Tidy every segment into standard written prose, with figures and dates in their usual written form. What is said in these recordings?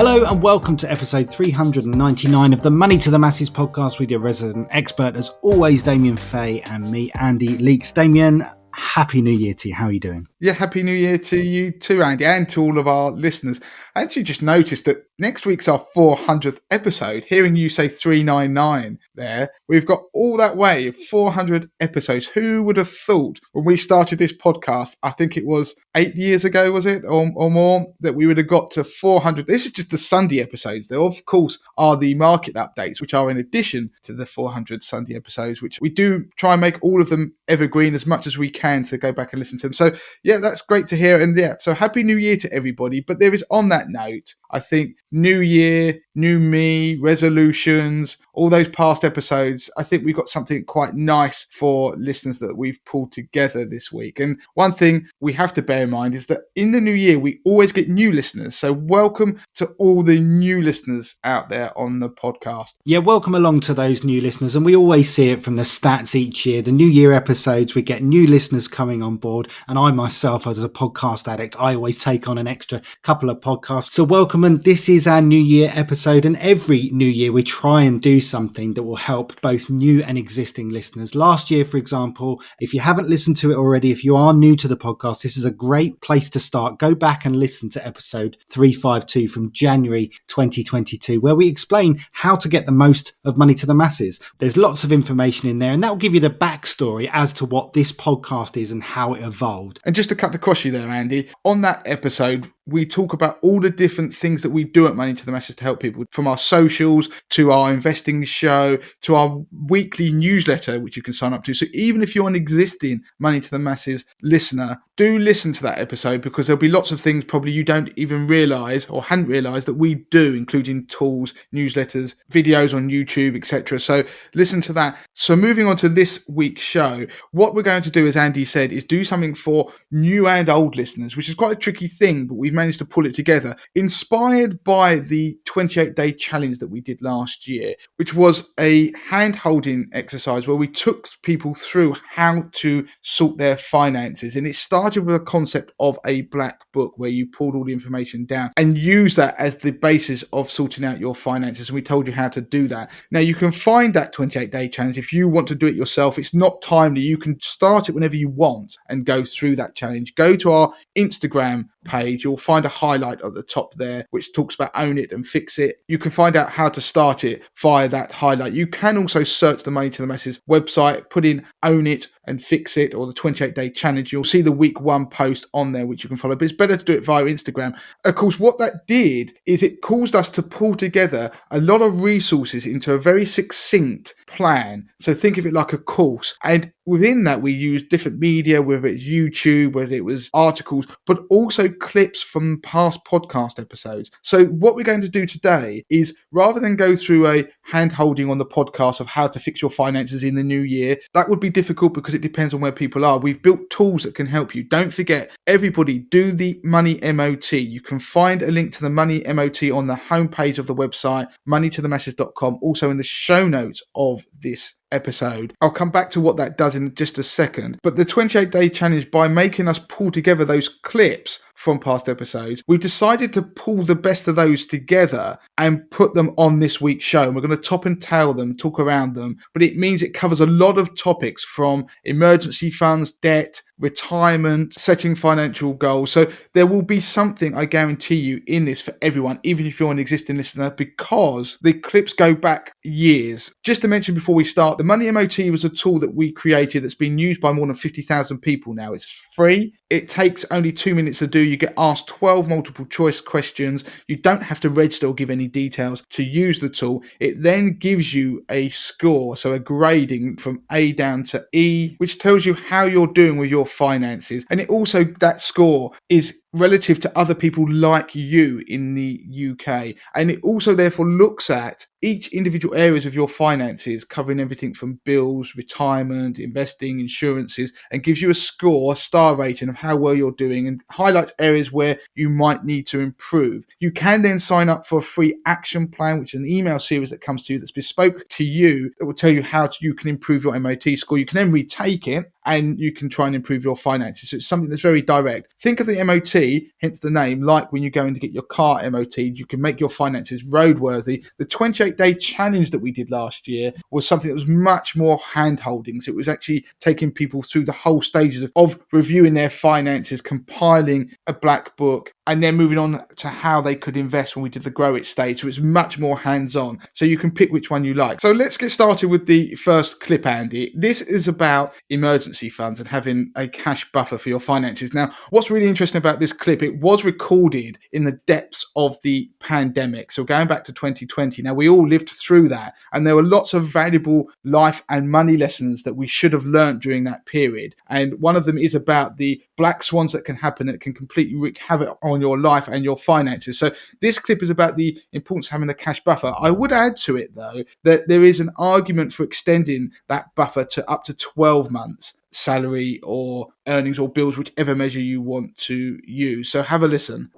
Hello and welcome to episode 399 of the Money to the Masses podcast with your resident expert, as always, Damien Fay and me, Andy Leeks. Damien, happy New Year to you. How are you doing? Yeah, happy New Year to you too, Andy, and to all of our listeners. I actually just noticed that next week's our 400th episode. Hearing you say 399 there, we've got all that way, 400 episodes. Who would have thought when we started this podcast, I think it was 8 years ago, was it, or more, that we would have got to 400. This is just the Sunday episodes. There, of course, are the market updates, which are in addition to the 400 Sunday episodes, which we do try and make all of them evergreen as much as we can to go back and listen to them. So, yeah, that's great to hear. And yeah, so happy New Year to everybody. But there is, on that note, I think New Year, new me, resolutions, all those past episodes, I think we've got something quite nice for listeners that we've pulled together this week. And one thing we have to bear in mind is that in the new year, we always get new listeners. So welcome to all the new listeners out there on the podcast. Yeah, welcome along to those new listeners. And we always see it from the stats each year. The New Year episodes, we get new listeners coming on board. And I myself, as a podcast addict, I always take on an extra couple of podcasts. So welcome. And this is our New Year episode. And every new year, we try and do something that will help both new and existing listeners. Last year, for example, if you haven't listened to it already, if you are new to the podcast, this is a great place to start. Go back and listen to episode 352 from January 2022, where we explain how to get the most of Money to the Masses. There's lots of information in there, and that will give you the backstory as to what this podcast is and how it evolved. And just to cut across you there, Andy, on that episode, we talk about all the different things that we do at Money to the Masses to help people, from our socials to our investing show to our weekly newsletter, which you can sign up to. So even if you're an existing Money to the Masses listener, do listen to that episode, because there'll be lots of things probably you don't even realise or hadn't realised that we do, including tools, newsletters, videos on YouTube, etc. So listen to that. So moving on to this week's show, what we're going to do, as Andy said, is do something for new and old listeners, which is quite a tricky thing, but we've managed to pull it together, inspired by the 28-day challenge that we did last year, which was a hand-holding exercise where we took people through how to sort their finances. And it started with a concept of a black book where you pulled all the information down and use that as the basis of sorting out your finances. And we told you how to do that. Now, you can find that 28-day challenge if you want to do it yourself. It's not timely. You can start it whenever you want and go through that challenge. Go to our Instagram page. You'll find a highlight at the top there which talks about Own It and Fix It. You can find out how to start it via that highlight. You can also search the Money to the Masses website, put in Own It and Fix It or the 28-day challenge. You'll see the week one post on there which you can follow, but it's better to do it via Instagram. Of course, what that did is it caused us to pull together a lot of resources into a very succinct plan. So think of it like a course, and within that we use different media, whether it's YouTube, whether it was articles, but also clips from past podcast episodes. So what we're going to do today is, rather than go through a hand holding on the podcast of how to fix your finances in the new year, that would be difficult because it depends on where people are. We've built tools that can help you. Don't forget, everybody, do the Money MOT. You can find a link to the Money MOT on the homepage of the website, moneytothemasses.com, also in the show notes of this episode. I'll come back to what that does in just a second. But the 28-day challenge, by making us pull together those clips from past episodes, we've decided to pull the best of those together and put them on this week's show. And we're going to top and tail them, talk around them, but it means it covers a lot of topics, from emergency funds, debt, retirement, setting financial goals. So there will be something, I guarantee you, in this for everyone, even if you're an existing listener, because the clips go back years. Just to mention before we start, the Money MOT was a tool that we created that's been used by more than 50,000 people now. It's free. It takes only 2 minutes to do. You get asked 12 multiple choice questions. You don't have to register or give any details to use the tool. It then gives you a score, so a grading from A down to E, which tells you how you're doing with your finances. And it also, that score is relative to other people like you in the UK. And it also therefore looks at each individual areas of your finances, covering everything from bills, retirement, investing, insurances, and gives you a score, a star rating of how well you're doing, and highlights areas where you might need to improve. You can then sign up for a free action plan, which is an email series that comes to you that's bespoke to you, that will tell you how you can improve your MOT score. You can then retake it and you can try and improve your finances. So it's something that's very direct. Think of the MOT, hence the name, like when you're going to get your car MOT'd, you can make your finances roadworthy. The 28-day challenge that we did last year was something that was much more hand-holding. So it was actually taking people through the whole stages of reviewing their finances, compiling a black book, and then moving on to how they could invest when we did the Grow It stage. So it's much more hands-on. So you can pick which one you like. So let's get started with the first clip, Andy. This is about emergency funds and having a cash buffer for your finances. Now, what's really interesting about this clip, it was recorded in the depths of the pandemic. So going back to 2020. Now, we all lived through that, and there were lots of valuable life and money lessons that we should have learned during that period. And one of them is about the black swans that can happen, that can completely wreak havoc on your life and your finances. So this clip is about the importance of having a cash buffer. I would add to it, though, that there is an argument for extending that buffer to up to 12 months salary or earnings or bills, whichever measure you want to use. So have a listen.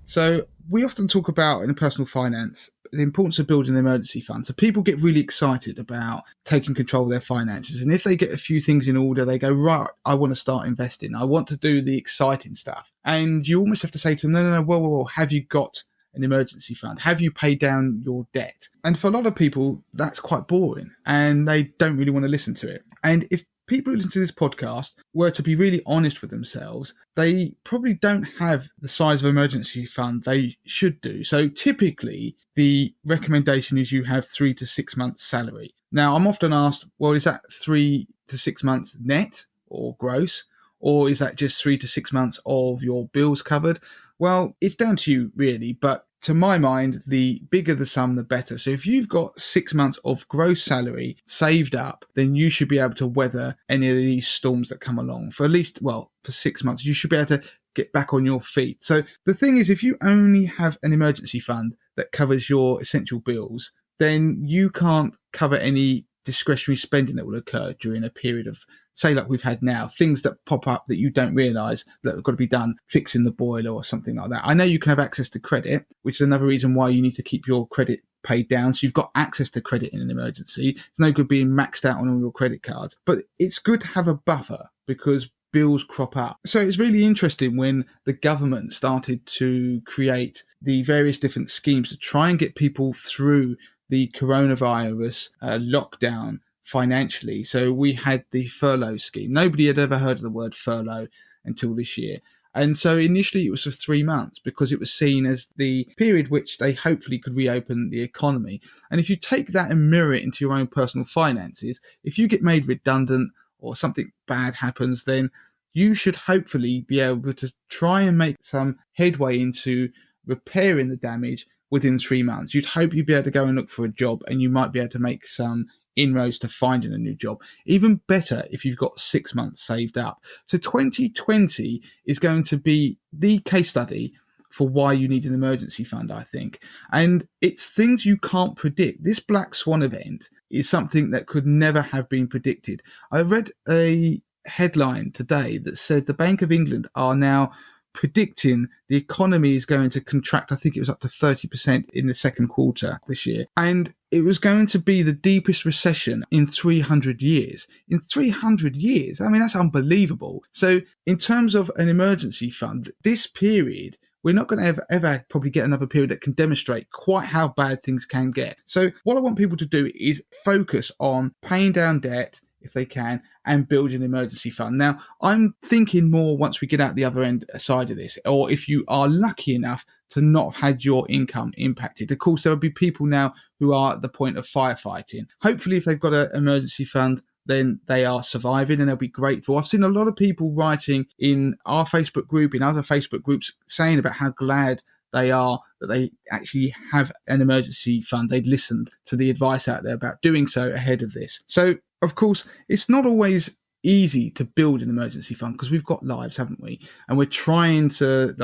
So we often talk about in personal finance the importance of building an emergency fund. So people get really excited about taking control of their finances. And if they get a few things in order, they go, right, I want to start investing. I want to do the exciting stuff. And you almost have to say to them, no, whoa, have you got an emergency fund? Have you paid down your debt? And for a lot of people, that's quite boring and they don't really want to listen to it. And if people who listen to this podcast were to be really honest with themselves, they probably don't have the size of emergency fund they should do. So typically, the recommendation is you have 3 to 6 months salary. Now, I'm often asked, well, is that 3 to 6 months net or gross? Or is that just 3 to 6 months of your bills covered? Well, it's down to you really, but to my mind, the bigger the sum, the better. So if you've got 6 months of gross salary saved up, then you should be able to weather any of these storms that come along for at least, well, for 6 months. You should be able to get back on your feet. So the thing is, if you only have an emergency fund that covers your essential bills, then you can't cover any discretionary spending that will occur during a period of, say, like we've had now, things that pop up that you don't realise that have got to be done, fixing the boiler or something like that. I know you can have access to credit, which is another reason why you need to keep your credit paid down. So you've got access to credit in an emergency. It's no good being maxed out on all your credit cards, but it's good to have a buffer because bills crop up. So it's really interesting when the government started to create the various different schemes to try and get people through the coronavirus lockdown financially. So we had the furlough scheme. Nobody had ever heard of the word furlough until this year. And so initially it was for 3 months because it was seen as the period which they hopefully could reopen the economy. And if you take that and mirror it into your own personal finances, if you get made redundant or something bad happens, then you should hopefully be able to try and make some headway into repairing the damage within 3 months. You'd hope you'd be able to go and look for a job and you might be able to make some inroads to finding a new job. Even better if you've got 6 months saved up. So 2020 is going to be the case study for why you need an emergency fund, I think. And it's things you can't predict. This Black Swan event is something that could never have been predicted. I read a headline today that said the Bank of England are now predicting the economy is going to contract. I think it was up to 30% in the second quarter this year. And it was going to be the deepest recession in 300 years. In 300 years, I mean, that's unbelievable. So in terms of an emergency fund, this period, we're not going to ever probably get another period that can demonstrate quite how bad things can get. So what I want people to do is focus on paying down debt, if they can, and build an emergency fund. Now, I'm thinking more once we get out the other end side of this, or if you are lucky enough to not have had your income impacted. Of course, there will be people now who are at the point of firefighting. Hopefully, if they've got an emergency fund, then they are surviving and they'll be grateful. I've seen a lot of people writing in our Facebook group, in other Facebook groups, saying about how glad they are that they actually have an emergency fund. They'd listened to the advice out there about doing so ahead of this. So, of course, it's not always easy to build an emergency fund because we've got lives, haven't we? And we're trying to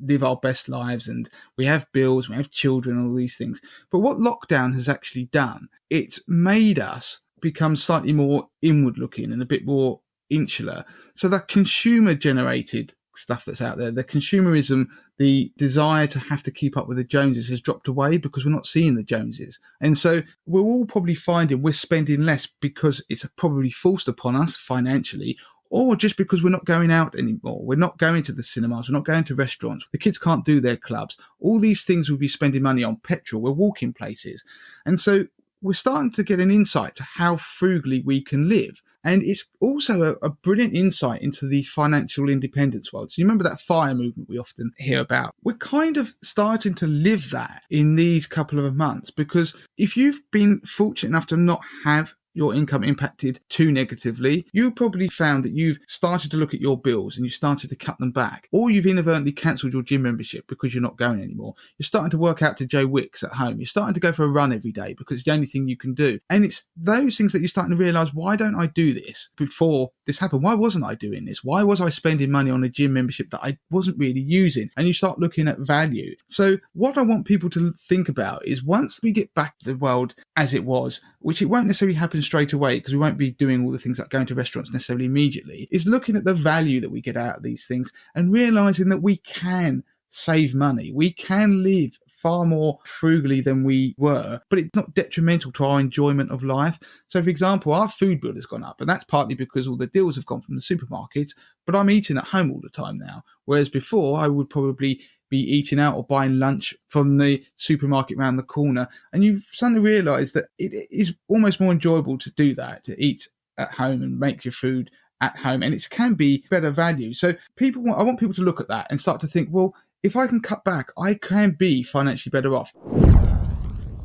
live our best lives, and we have bills, we have children, all these things. But what lockdown has actually done, it's made us become slightly more inward looking and a bit more insular. So that consumer generated stuff that's out there. The consumerism, the desire to have to keep up with the Joneses has dropped away because we're not seeing the Joneses. And so we're all probably finding we're spending less because it's probably forced upon us financially, or just because we're not going out anymore. We're not going to the cinemas. We're not going to restaurants. The kids can't do their clubs. All these things we'll be spending money on. Petrol, we're walking places. And so we're starting to get an insight to how frugally we can live. And it's also a brilliant insight into the financial independence world. So you remember that FIRE movement we often hear about? We're kind of starting to live that in these couple of months, because if you've been fortunate enough to not have your income impacted too negatively, you probably found that you've started to look at your bills and you started to cut them back, or you've inadvertently cancelled your gym membership because you're not going anymore. You're starting to work out to Joe Wicks at home. You're starting to go for a run every day because it's the only thing you can do. And it's those things that you're starting to realise, why don't I do this before this happened? Why wasn't I doing this? Why was I spending money on a gym membership that I wasn't really using? And you start looking at value. So what I want people to think about is, once we get back to the world as it was, which it won't necessarily happen straight away because we won't be doing all the things like going to restaurants necessarily immediately, is looking at the value that we get out of these things and realizing that we can save money. We can live far more frugally than we were, but it's not detrimental to our enjoyment of life. So, for example, our food bill has gone up, and that's partly because all the deals have gone from the supermarkets, but I'm eating at home all the time now. Whereas before, I would probably be eating out or buying lunch from the supermarket around the corner. And you've suddenly realised that it is almost more enjoyable to do that, to eat at home and make your food at home. And it can be better value. So I want people to look at that and start to think, well, if I can cut back, I can be financially better off.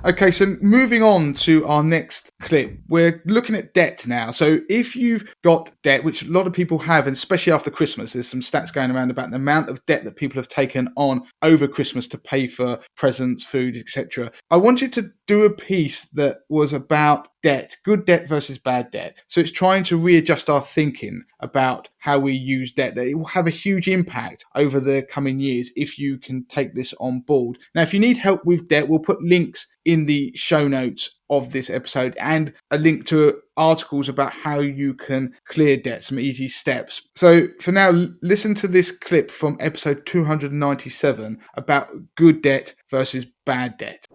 Okay, so moving on to our next clip, we're looking at debt now. So if you've got debt, which a lot of people have, and especially after Christmas, there's some stats going around about the amount of debt that people have taken on over Christmas to pay for presents, food, etc. I wanted to do a piece that was about debt, good debt versus bad debt. So it's trying to readjust our thinking about how we use debt. It will have a huge impact over the coming years if you can take this on board. Now, if you need help with debt, we'll put links in the show notes of this episode and a link to articles about how you can clear debt, some easy steps. So for now, listen to this clip from episode 297 about good debt versus bad debt.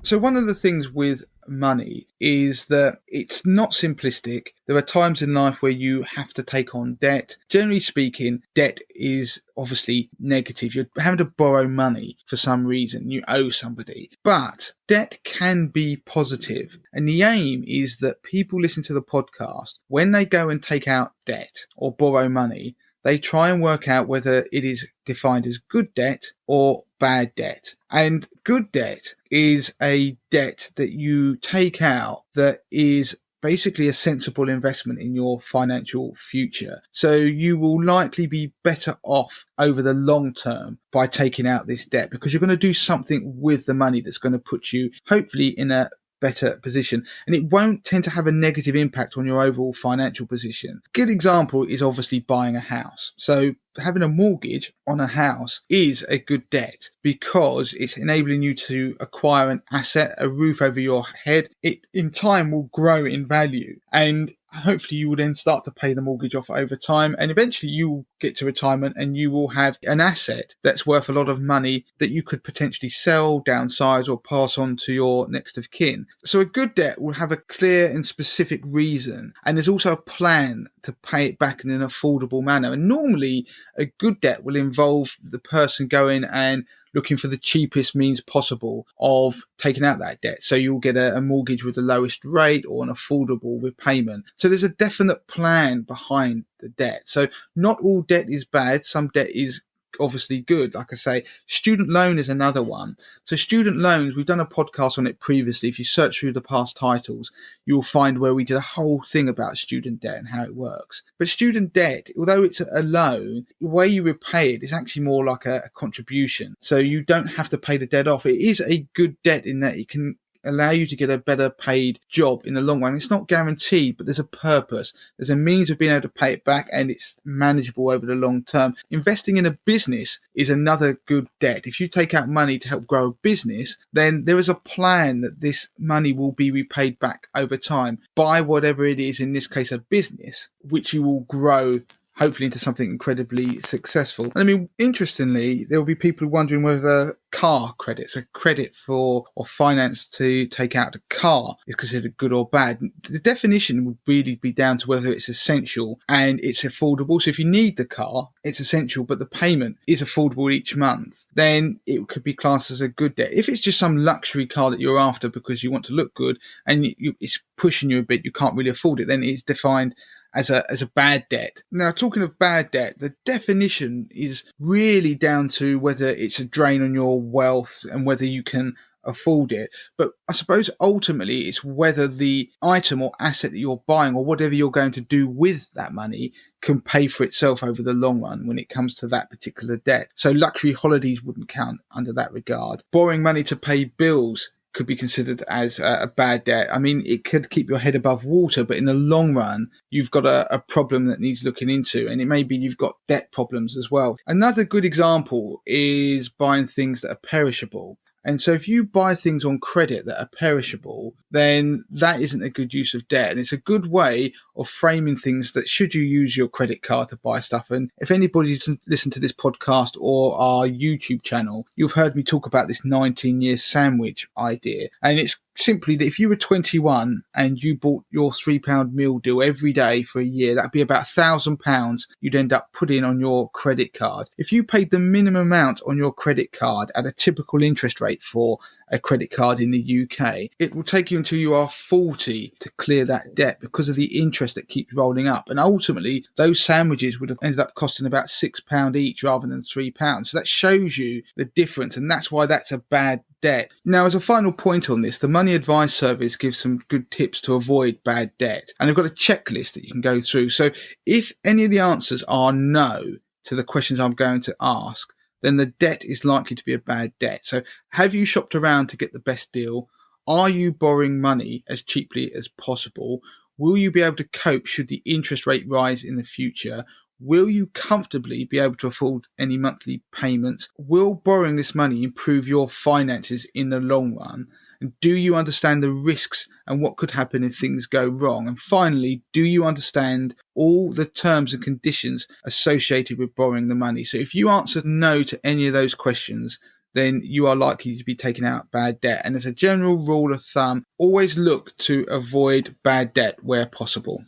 So one of the things with money is that it's not simplistic. There are times in life where you have to take on debt. Generally speaking, debt is obviously negative. You're having to borrow money for some reason. You owe somebody. But debt can be positive. And the aim is that people listen to the podcast, when they go and take out debt or borrow money, they try and work out whether it is defined as good debt or bad debt. And good debt is a debt that you take out that is basically a sensible investment in your financial future. So you will likely be better off over the long term by taking out this debt, because you're going to do something with the money that's going to put you hopefully in a better position, and it won't tend to have a negative impact on your overall financial position. A good example is obviously buying a house. So having a mortgage on a house is a good debt because it's enabling you to acquire an asset, a roof over your head. It in time will grow in value, and hopefully you will then start to pay the mortgage off over time, and eventually you will get to retirement and you will have an asset that's worth a lot of money that you could potentially sell, downsize, or pass on to your next of kin. So a good debt will have a clear and specific reason, and there's also a plan to pay it back in an affordable manner. And normally a good debt will involve the person going and looking for the cheapest means possible of taking out that debt. So you'll get a mortgage with the lowest rate or an affordable repayment. So there's a definite plan behind the debt. So not all debt is bad. Some debt is obviously good. Like I say, student loan is another one. So student loans, we've done a podcast on it previously. If you search through the past titles, you'll find where we did a whole thing about student debt and how it works. But student debt, although it's a loan, the way you repay it is actually more like a contribution. So you don't have to pay the debt off. It is a good debt in that it can allow you to get a better paid job in the long run. It's not guaranteed, but there's a purpose. There's a means of being able to pay it back, and it's manageable over the long term. Investing in a business is another good debt. If you take out money to help grow a business, then there is a plan that this money will be repaid back over time by whatever it is, in this case a business, which you will grow hopefully into something incredibly successful. And I mean, interestingly, there will be people wondering whether car credits, a credit for or finance to take out a car, is considered good or bad. The definition would really be down to whether it's essential and it's affordable. So if you need the car, it's essential, but the payment is affordable each month, then it could be classed as a good debt. If it's just some luxury car that you're after because you want to look good and it's pushing you a bit, you can't really afford it, then it's defined as a bad debt. Now, talking of bad debt, the definition is really down to whether it's a drain on your wealth and whether you can afford it. But I suppose ultimately it's whether the item or asset that you're buying or whatever you're going to do with that money can pay for itself over the long run when it comes to that particular debt. So luxury holidays wouldn't count under that regard. Borrowing money to pay bills could be considered as a bad debt. I mean, it could keep your head above water, but in the long run, you've got a problem that needs looking into, and it may be you've got debt problems as well. Another good example is buying things that are perishable. And so if you buy things on credit that are perishable, then that isn't a good use of debt. And it's a good way of framing things that should you use your credit card to buy stuff. And if anybody's listened to this podcast or our YouTube channel, you've heard me talk about this 19-year sandwich idea. And it's simply that if you were 21 and you bought your £3 meal deal every day for a year, that'd be about £1,000 you'd end up putting on your credit card. If you paid the minimum amount on your credit card at a typical interest rate for a credit card in the UK, it will take you until you are 40 to clear that debt because of the interest that keeps rolling up. And ultimately, those sandwiches would have ended up costing about £6 each rather than £3. So that shows you the difference, and that's why that's a bad debt. Now, as a final point on this, the Money Advice Service gives some good tips to avoid bad debt. And I've got a checklist that you can go through. So if any of the answers are no to the questions I'm going to ask, then the debt is likely to be a bad debt. So have you shopped around to get the best deal? Are you borrowing money as cheaply as possible? Will you be able to cope should the interest rate rise in the future? Will you comfortably be able to afford any monthly payments? Will borrowing this money improve your finances in the long run? And do you understand the risks and what could happen if things go wrong? And finally, do you understand all the terms and conditions associated with borrowing the money? So if you answer no to any of those questions, then you are likely to be taking out bad debt. And as a general rule of thumb, always look to avoid bad debt where possible.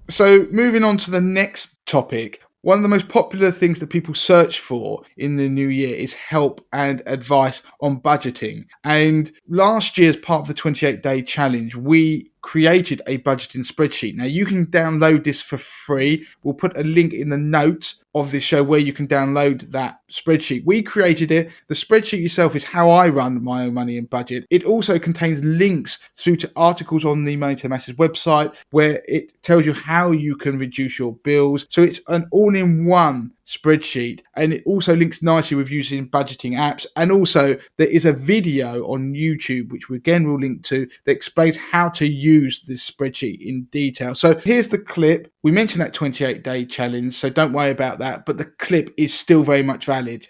So moving on to the next topic, one of the most popular things that people search for in the new year is help and advice on budgeting. And last year, as part of the 28-day challenge, we created a budgeting spreadsheet. Now, you can download this for free. We'll put a link in the notes of this show where you can download that spreadsheet. We created it. The spreadsheet itself is how I run my own money and budget. It also contains links through to articles on the Money to the Masses website where it tells you how you can reduce your bills. So it's an all-in-one spreadsheet, and it also links nicely with using budgeting apps. And also there is a video on YouTube, which we again will link to, that explains how to use this spreadsheet in detail. So here's the clip. We mentioned that 28-day challenge, so don't worry about that, but the clip is still very much valid.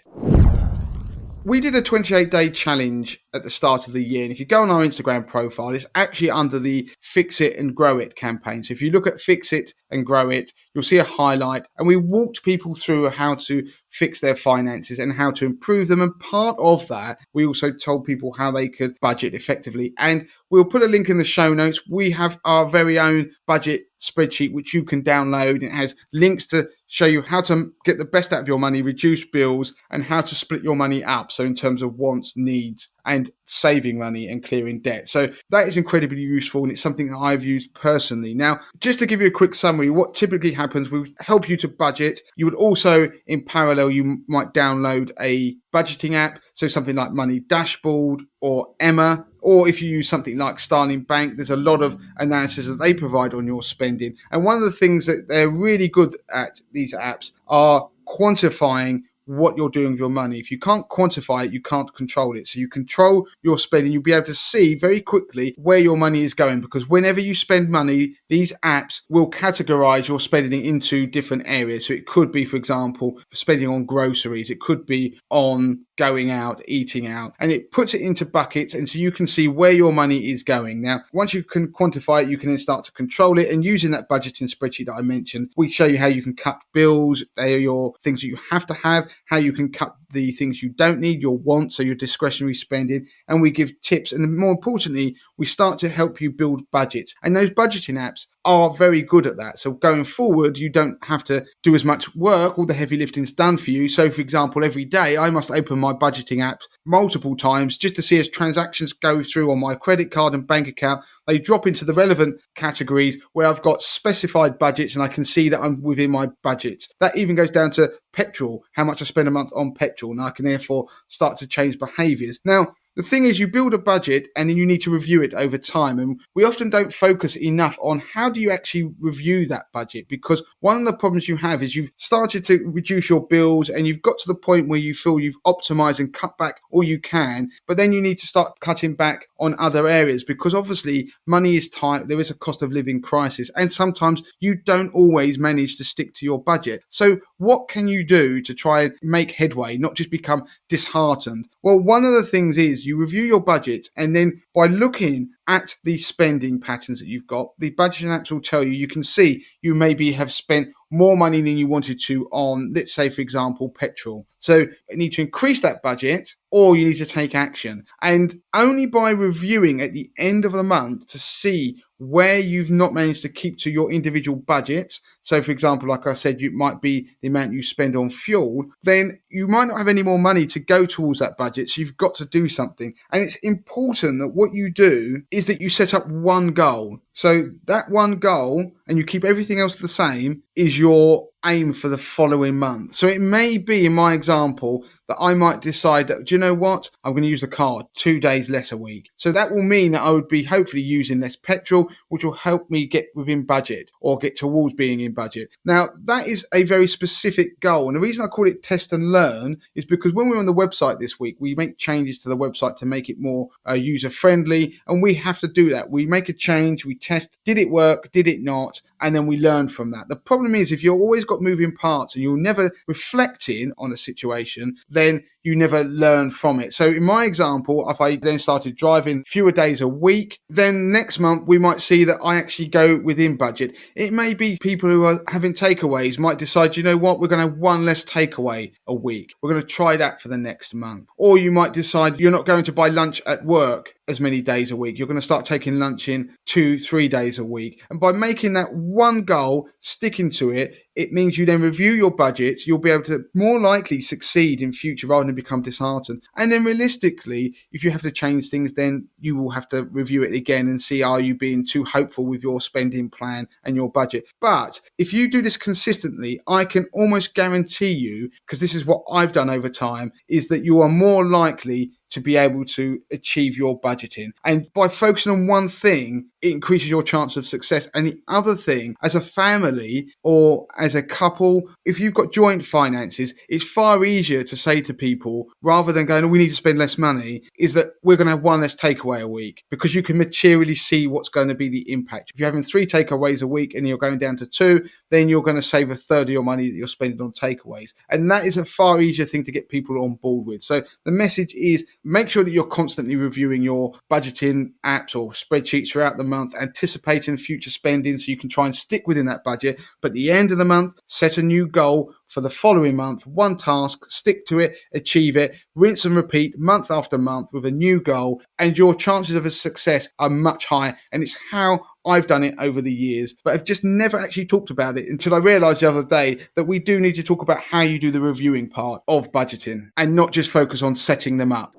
We did a 28-day challenge at the start of the year, and if you go on our Instagram profile, it's actually under the Fix It and Grow It campaign. So if you look at Fix It and Grow It, you'll see a highlight, and we walked people through how to fix their finances and how to improve them. And part of that, we also told people how they could budget effectively. And we'll put a link in the show notes. We have our very own budget spreadsheet, which you can download. It has links to show you how to get the best out of your money, reduce bills, and how to split your money up. So in terms of wants, needs, and saving money and clearing debt. So that is incredibly useful, and it's something that I've used personally. Now, just to give you a quick summary, what typically happens, we help you to budget. You would also, in parallel, you might download a budgeting app, so something like Money Dashboard or Emma, or if you use something like Starling Bank, there's a lot of analysis that they provide on your spending. And one of the things that they're really good at, these apps, are quantifying what you're doing with your money. If you can't quantify it, you can't control it. So you control your spending. You'll be able to see very quickly where your money is going, because whenever you spend money, these apps will categorize your spending into different areas. So it could be, for example, spending on groceries. It could be on going out, eating out, and it puts it into buckets, and so you can see where your money is going. Now, once you can quantify it, you can then start to control it, and using that budgeting spreadsheet that I mentioned, we show you how you can cut bills. They are your things that you have to have, how you can cut the things you don't need, your wants, so your discretionary spending, and we give tips, and more importantly, we start to help you build budgets. And those budgeting apps are very good at that. So going forward, you don't have to do as much work. All the heavy lifting is done for you. So for example, every day I must open my budgeting app multiple times just to see as transactions go through on my credit card and bank account. They drop into the relevant categories where I've got specified budgets and I can see that I'm within my budgets. That even goes down to petrol, how much I spend a month on petrol, and I can therefore start to change behaviours. Now, the thing is, you build a budget and then you need to review it over time. And we often don't focus enough on how do you actually review that budget, because one of the problems you have is you've started to reduce your bills and you've got to the point where you feel you've optimized and cut back all you can, but then you need to start cutting back on other areas because obviously money is tight. There is a cost of living crisis and sometimes you don't always manage to stick to your budget. So what can you do to try and make headway, not just become disheartened? Well, one of the things is you review your budget, and then by looking at the spending patterns that you've got, the budgeting apps will tell you, you can see you maybe have spent more money than you wanted to on, let's say, for example, petrol. So you need to increase that budget or you need to take action. And only by reviewing at the end of the month to see where you've not managed to keep to your individual budgets. So for example, like I said, it might be the amount you spend on fuel, then you might not have any more money to go towards that budget. So you've got to do something. And it's important that what you do is that you set up one goal. So that one goal, and you keep everything else the same, is your aim for the following month. So it may be, in my example, that I might decide that, do you know what? I'm going to use the car 2 days less a week. So that will mean that I would be hopefully using less petrol, which will help me get within budget or get towards being in budget. Now, that is a very specific goal. And the reason I call it test and learn is because when we're on the website this week, we make changes to the website to make it more user friendly. And we have to do that. We make a change, we test, did it work, did it not? And then we learn from that. The problem is if you've always got moving parts and you're never reflecting on a situation, then you never learn from it. So in my example, if I then started driving fewer days a week, then next month we might see that I actually go within budget. It may be people who are having takeaways might decide, you know what, we're going to have one less takeaway a week. We're going to try that for the next month. Or you might decide you're not going to buy lunch at work as many days a week. You're going to start taking lunch in 2-3 days a week. And by making that one goal, sticking to it, it means you then review your budgets. You'll be able to more likely succeed in future rather than become disheartened. And then realistically, if you have to change things, then you will have to review it again and see, are you being too hopeful with your spending plan and your budget? But if you do this consistently, I can almost guarantee you, because this is what I've done over time, is that you are more likely to be able to achieve your budgeting. And by focusing on one thing, it increases your chance of success. And the other thing, as a family or as a couple, if you've got joint finances, it's far easier to say to people, rather than going, oh, we need to spend less money, is that we're going to have one less takeaway a week, because you can materially see what's going to be the impact. If you're having 3 takeaways a week and you're going down to 2, then you're going to save a third of your money that you're spending on takeaways. And that is a far easier thing to get people on board with. So the message is, make sure that you're constantly reviewing your budgeting apps or spreadsheets throughout the month, anticipating future spending so you can try and stick within that budget. But at the end of the month, set a new goal for the following month, one task, stick to it, achieve it, rinse and repeat month after month with a new goal, and your chances of a success are much higher. And it's how I've done it over the years, but I've just never actually talked about it until I realized the other day that we do need to talk about how you do the reviewing part of budgeting and not just focus on setting them up.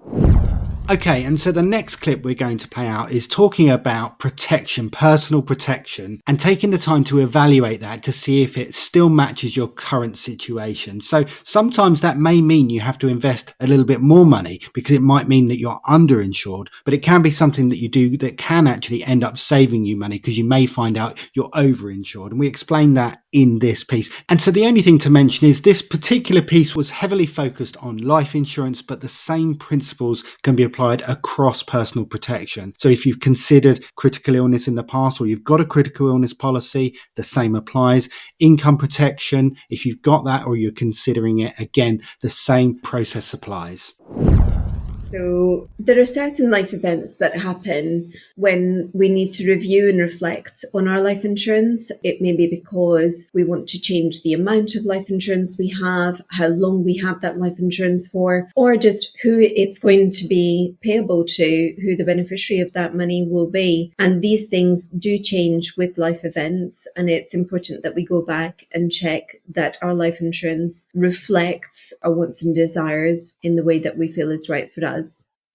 Okay, and so the next clip we're going to play out is talking about protection, personal protection, and taking the time to evaluate that to see if it still matches your current situation. So sometimes that may mean you have to invest a little bit more money because it might mean that you're underinsured, but it can be something that you do that can actually end up saving you money because you may find out you're overinsured. And we explain that in this piece. And so the only thing to mention is this particular piece was heavily focused on life insurance, but the same principles can be applied across personal protection. So if you've considered critical illness in the past, or you've got a critical illness policy, the same applies. Income protection, if you've got that or you're considering it, again, the same process applies. So there are certain life events that happen when we need to review and reflect on our life insurance. It may be because we want to change the amount of life insurance we have, how long we have that life insurance for, or just who it's going to be payable to, who the beneficiary of that money will be. And these things do change with life events. And it's important that we go back and check that our life insurance reflects our wants and desires in the way that we feel is right for us.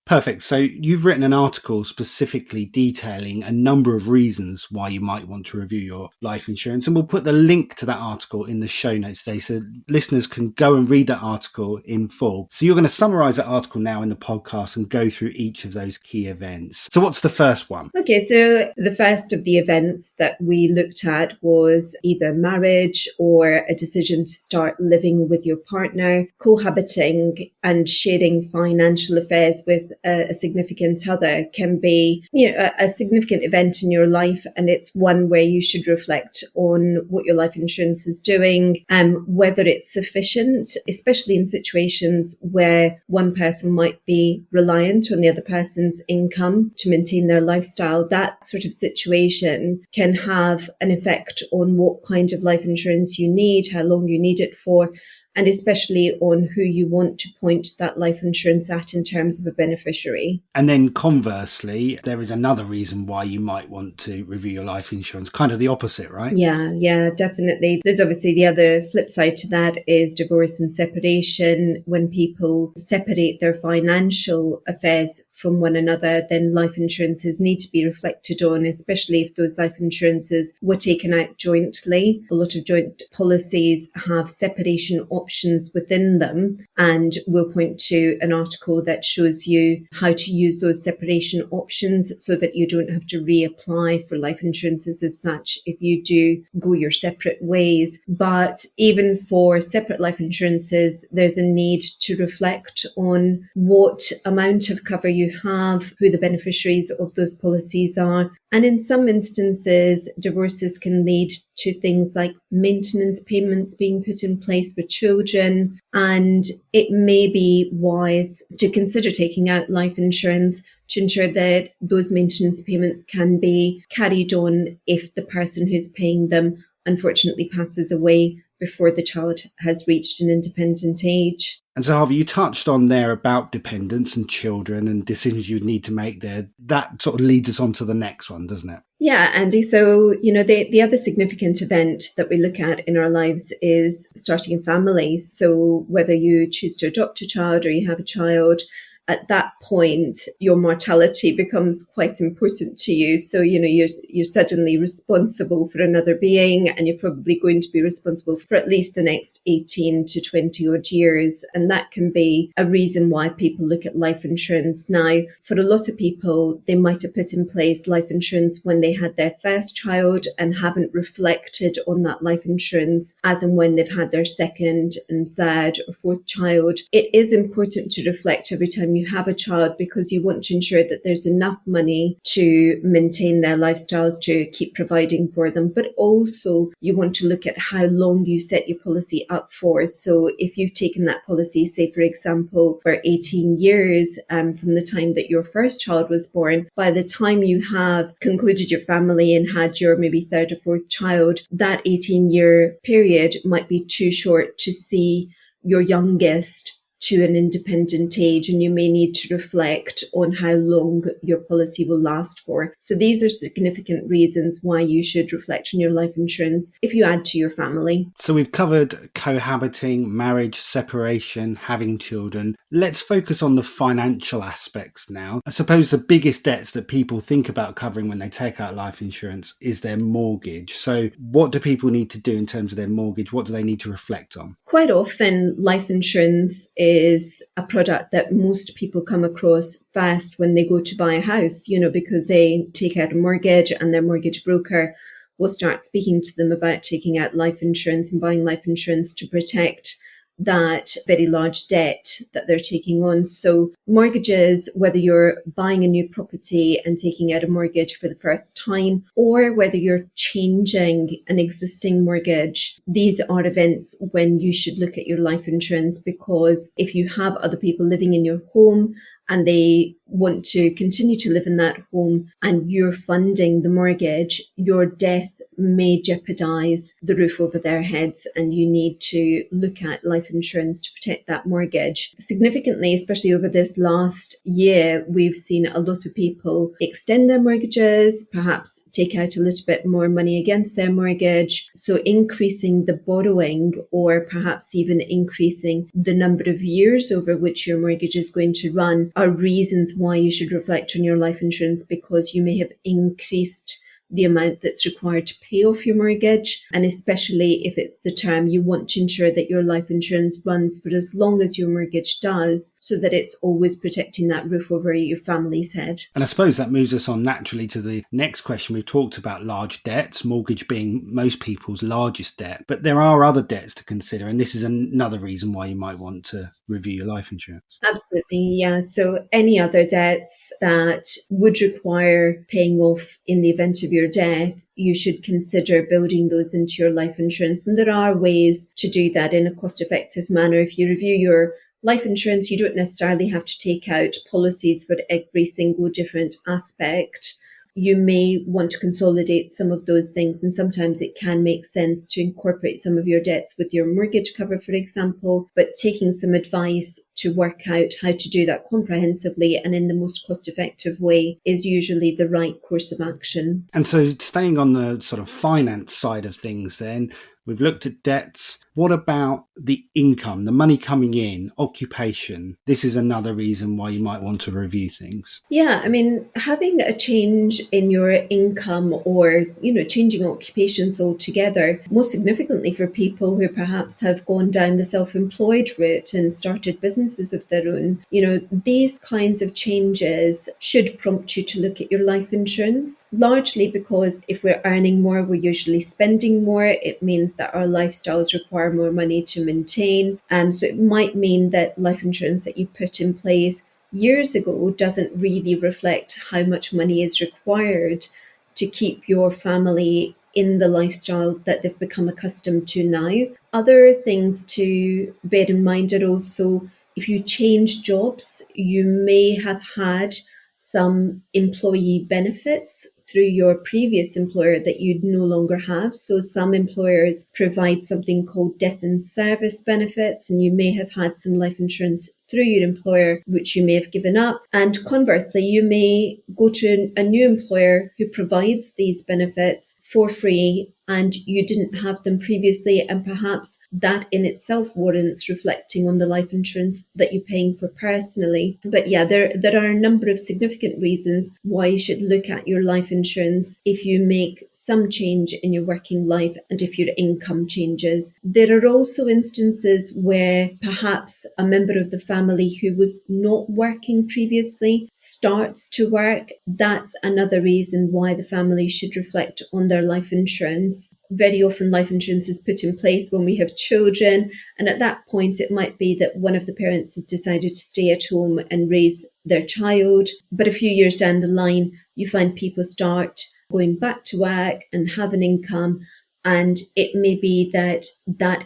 Perfect. So you've written an article specifically detailing a number of reasons why you might want to review your life insurance. And we'll put the link to that article in the show notes today so listeners can go and read that article in full. So you're going to summarize that article now in the podcast and go through each of those key events. So what's the first one? Okay, so the first of the events that we looked at was either marriage or a decision to start living with your partner, cohabiting and sharing financial affairs with a significant other can be, a significant event in your life, and it's one where you should reflect on what your life insurance is doing, whether it's sufficient, especially in situations where one person might be reliant on the other person's income to maintain their lifestyle. That sort of situation can have an effect on what kind of life insurance you need, how long you need it for, and especially on who you want to point that life insurance at in terms of a beneficiary. And then conversely, there is another reason why you might want to review your life insurance, kind of the opposite, right? Yeah, definitely. There's obviously the other flip side to that is divorce and separation. When people separate their financial affairs from one another, then life insurances need to be reflected on, especially if those life insurances were taken out jointly. A lot of joint policies have separation options within them, and we'll point to an article that shows you how to use those separation options so that you don't have to reapply for life insurances as such if you do go your separate ways. But even for separate life insurances, there's a need to reflect on what amount of cover you have, who the beneficiaries of those policies are. And in some instances, divorces can lead to things like maintenance payments being put in place for children. And it may be wise to consider taking out life insurance to ensure that those maintenance payments can be carried on if the person who's paying them unfortunately passes away before the child has reached an independent age. And so, Harvey, you touched on there about dependents and children and decisions you'd need to make there. That sort of leads us on to the next one, doesn't it? Yeah, Andy. So, the other significant event that we look at in our lives is starting a family. So whether you choose to adopt a child or you have a child, at that point, your mortality becomes quite important to you. So, you're suddenly responsible for another being, and you're probably going to be responsible for at least the next 18 to 20 odd years. And that can be a reason why people look at life insurance. Now, for a lot of people, they might have put in place life insurance when they had their first child and haven't reflected on that life insurance as and when they've had their second and third or fourth child. It is important to reflect every time you have a child, because you want to ensure that there's enough money to maintain their lifestyles, to keep providing for them, but also you want to look at how long you set your policy up for. So if you've taken that policy, say for example, for 18 years from the time that your first child was born, by the time you have concluded your family and had your maybe third or fourth child, that 18-year period might be too short to see your youngest to an independent age, and you may need to reflect on how long your policy will last for. So these are significant reasons why you should reflect on your life insurance if you add to your family. So we've covered cohabiting, marriage, separation, having children. Let's focus on the financial aspects now. I suppose the biggest debts that people think about covering when they take out life insurance is their mortgage. So what do people need to do in terms of their mortgage? What do they need to reflect on? Quite often, life insurance is a product that most people come across first when they go to buy a house, because they take out a mortgage and their mortgage broker will start speaking to them about taking out life insurance and buying life insurance to protect that very large debt that they're taking on. So mortgages, whether you're buying a new property and taking out a mortgage for the first time, or whether you're changing an existing mortgage, these are events when you should look at your life insurance, because if you have other people living in your home and they want to continue to live in that home and you're funding the mortgage, your death may jeopardize the roof over their heads, and you need to look at life insurance to protect that mortgage. Significantly, especially over this last year, we've seen a lot of people extend their mortgages, perhaps take out a little bit more money against their mortgage. So increasing the borrowing, or perhaps even increasing the number of years over which your mortgage is going to run, are reasons why you should reflect on your life insurance, because you may have increased the amount that's required to pay off your mortgage. And especially if it's the term, you want to ensure that your life insurance runs for as long as your mortgage does, so that it's always protecting that roof over your family's head. And I suppose that moves us on naturally to the next question. We've talked about large debts, mortgage being most people's largest debt, but there are other debts to consider. And this is another reason why you might want to review your life insurance. Absolutely, yeah. So any other debts that would require paying off in the event of your death, you should consider building those into your life insurance. And there are ways to do that in a cost-effective manner. If you review your life insurance, you don't necessarily have to take out policies for every single different aspect. You may want to consolidate some of those things, and sometimes it can make sense to incorporate some of your debts with your mortgage cover, for example, but taking some advice to work out how to do that comprehensively and in the most cost-effective way is usually the right course of action. And so staying on the sort of finance side of things then, we've looked at debts. What about the income, the money coming in, occupation? This is another reason why you might want to review things. Yeah, I mean, having a change in your income, or, changing occupations altogether, most significantly for people who perhaps have gone down the self-employed route and started businesses of their own, these kinds of changes should prompt you to look at your life insurance, largely because if we're earning more, we're usually spending more. It means that our lifestyles require more money to maintain. So it might mean that life insurance that you put in place years ago doesn't really reflect how much money is required to keep your family in the lifestyle that they've become accustomed to now. Other things to bear in mind are also, if you change jobs, you may have had some employee benefits through your previous employer that you no longer have. So some employers provide something called death in service benefits, and you may have had some life insurance through your employer, which you may have given up. And conversely, you may go to a new employer who provides these benefits for free, and you didn't have them previously, and perhaps that in itself warrants reflecting on the life insurance that you're paying for personally. But yeah, there are a number of significant reasons why you should look at your life insurance if you make some change in your working life and if your income changes. There are also instances where perhaps a member of the family who was not working previously starts to work. That's another reason why the family should reflect on their life insurance. Very often life insurance is put in place when we have children, and at that point it might be that one of the parents has decided to stay at home and raise their child. But a few years down the line, you find people start going back to work and have an income, and it may be that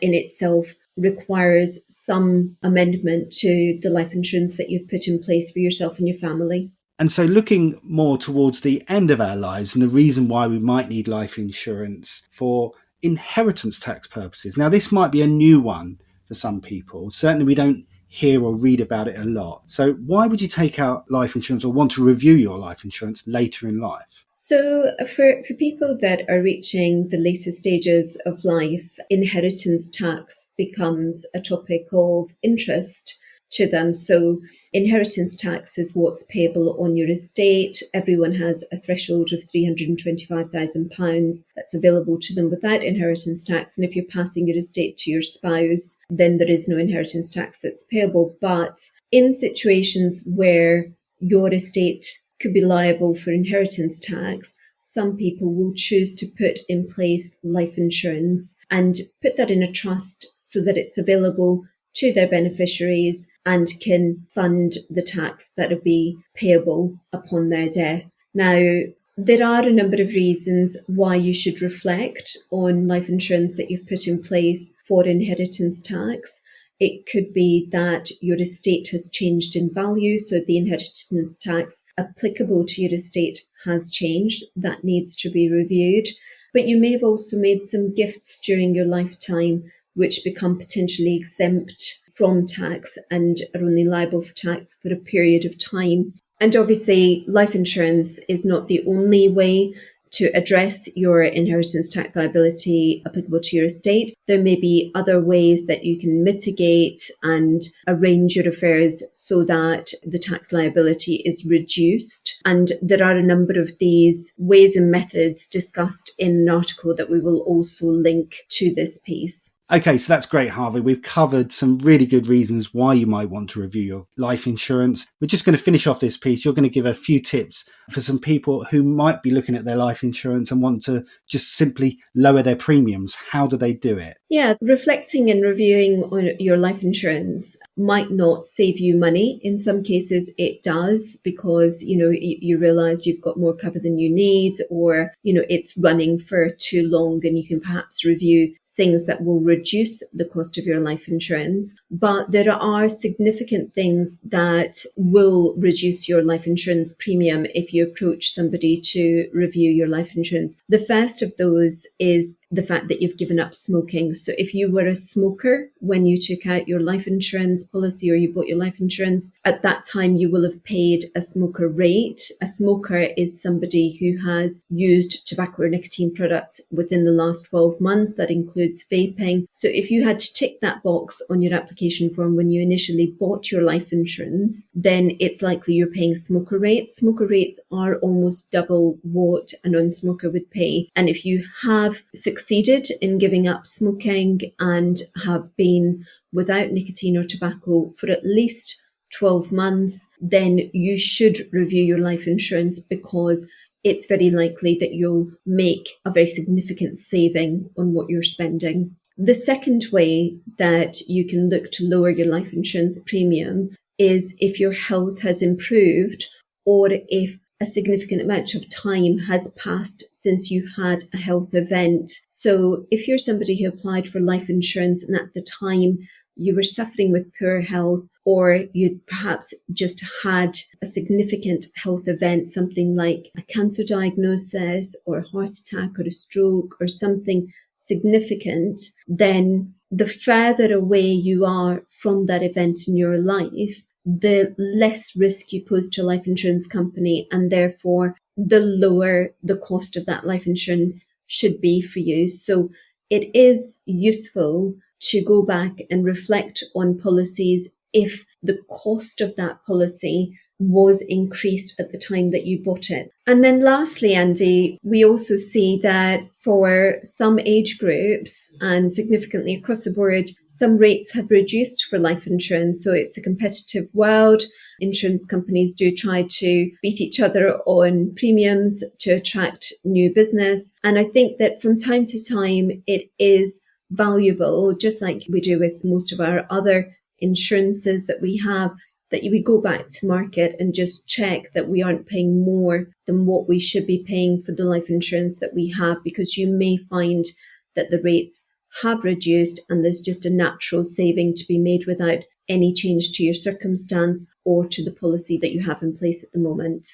in itself requires some amendment to the life insurance that you've put in place for yourself and your family. And so looking more towards the end of our lives, and the reason why we might need life insurance for inheritance tax purposes. Now, this might be a new one for some people. Certainly we don't hear or read about it a lot. So why would you take out life insurance or want to review your life insurance later in life? So for people that are reaching the later stages of life, inheritance tax becomes a topic of interest to them. So inheritance tax is what's payable on your estate. Everyone has a threshold of £325,000 that's available to them without inheritance tax. And if you're passing your estate to your spouse, then there is no inheritance tax that's payable. But in situations where your estate could be liable for inheritance tax, some people will choose to put in place life insurance and put that in a trust so that it's available to their beneficiaries and can fund the tax that will be payable upon their death. Now, there are a number of reasons why you should reflect on life insurance that you've put in place for inheritance tax. It could be that your estate has changed in value, so the inheritance tax applicable to your estate has changed. That needs to be reviewed. But you may have also made some gifts during your lifetime which become potentially exempt from tax and are only liable for tax for a period of time. And obviously, life insurance is not the only way to address your inheritance tax liability applicable to your estate. There may be other ways that you can mitigate and arrange your affairs so that the tax liability is reduced. And there are a number of these ways and methods discussed in an article that we will also link to this piece. Okay, so that's great, Harvey. We've covered some really good reasons why you might want to review your life insurance. We're just going to finish off this piece. You're going to give a few tips for some people who might be looking at their life insurance and want to just simply lower their premiums. How do they do it? Yeah, reflecting and reviewing on your life insurance might not save you money. In some cases, it does because, you realize you've got more cover than you need, or, it's running for too long and you can perhaps review things that will reduce the cost of your life insurance. But there are significant things that will reduce your life insurance premium if you approach somebody to review your life insurance. The first of those is the fact that you've given up smoking. So if you were a smoker when you took out your life insurance policy or you bought your life insurance, at that time you will have paid a smoker rate. A smoker is somebody who has used tobacco or nicotine products within the last 12 months. That includes vaping. So if you had to tick that box on your application form when you initially bought your life insurance, then it's likely you're paying smoker rates. Smoker rates are almost double what a non-smoker would pay. And if you have succeeded in giving up smoking and have been without nicotine or tobacco for at least 12 months, then you should review your life insurance because it's very likely that you'll make a very significant saving on what you're spending. The second way that you can look to lower your life insurance premium is if your health has improved or if a significant amount of time has passed since you had a health event. So if you're somebody who applied for life insurance and at the time you were suffering with poor health, or you'd perhaps just had a significant health event, something like a cancer diagnosis or a heart attack or a stroke or something significant, then the further away you are from that event in your life, the less risk you pose to a life insurance company, and therefore the lower the cost of that life insurance should be for you. So it is useful to go back and reflect on policies if the cost of that policy was increased at the time that you bought it. And then lastly, Andy, we also see that for some age groups and significantly across the board, some rates have reduced for life insurance. So it's a competitive world. Insurance companies do try to beat each other on premiums to attract new business. And I think that from time to time, it is valuable, just like we do with most of our other insurances that we have, that we go back to market and just check that we aren't paying more than what we should be paying for the life insurance that we have, because you may find that the rates have reduced and there's just a natural saving to be made without any change to your circumstance or to the policy that you have in place at the moment.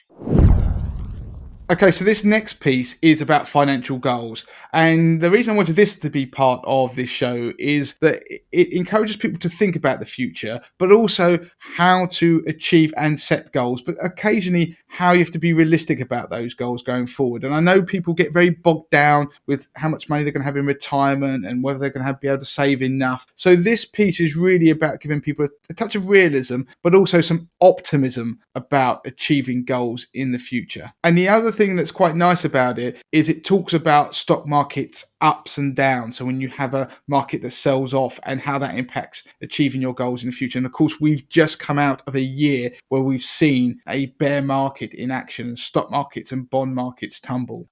Okay, so this next piece is about financial goals. And the reason I wanted this to be part of this show is that it encourages people to think about the future, but also how to achieve and set goals, but occasionally how you have to be realistic about those goals going forward. And I know people get very bogged down with how much money they're going to have in retirement and whether they're going to be able to save enough. So this piece is really about giving people a touch of realism, but also some optimism about achieving goals in the future. And the other thing that's quite nice about it is it talks about stock markets ups and downs. So when you have a market that sells off and how that impacts achieving your goals in the future. And of course, we've just come out of a year where we've seen a bear market in action, stock markets and bond markets tumble.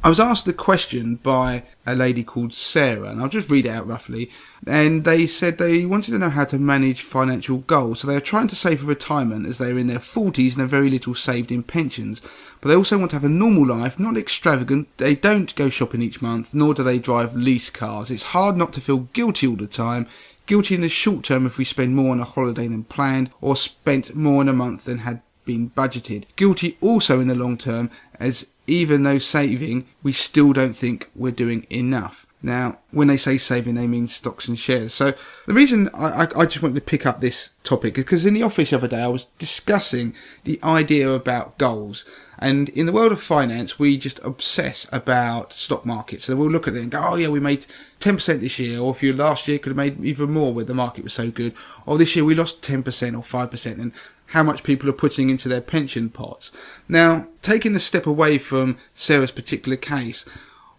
I was asked the question by a lady called Sarah, and I'll just read it out roughly. And they said they wanted to know how to manage financial goals. So they are trying to save for retirement as they're in their 40s and have very little saved in pensions. But they also want to have a normal life, not extravagant. They don't go shopping each month, nor do they drive lease cars. It's hard not to feel guilty all the time. Guilty in the short term if we spend more on a holiday than planned, or spent more in a month than had been budgeted. Guilty also in the long term, as even though saving, we still don't think we're doing enough. Now, when they say saving, they mean stocks and shares. So the reason I just wanted to pick up this topic is because in the office the other day I was discussing the idea about goals. And in the world of finance, we just obsess about stock markets. So we'll look at it and go, oh yeah, we made 10% this year. Or if you last year could have made even more where the market was so good. Or this year we lost 10% or 5%. And how much people are putting into their pension pots. Now, taking the step away from Sarah's particular case,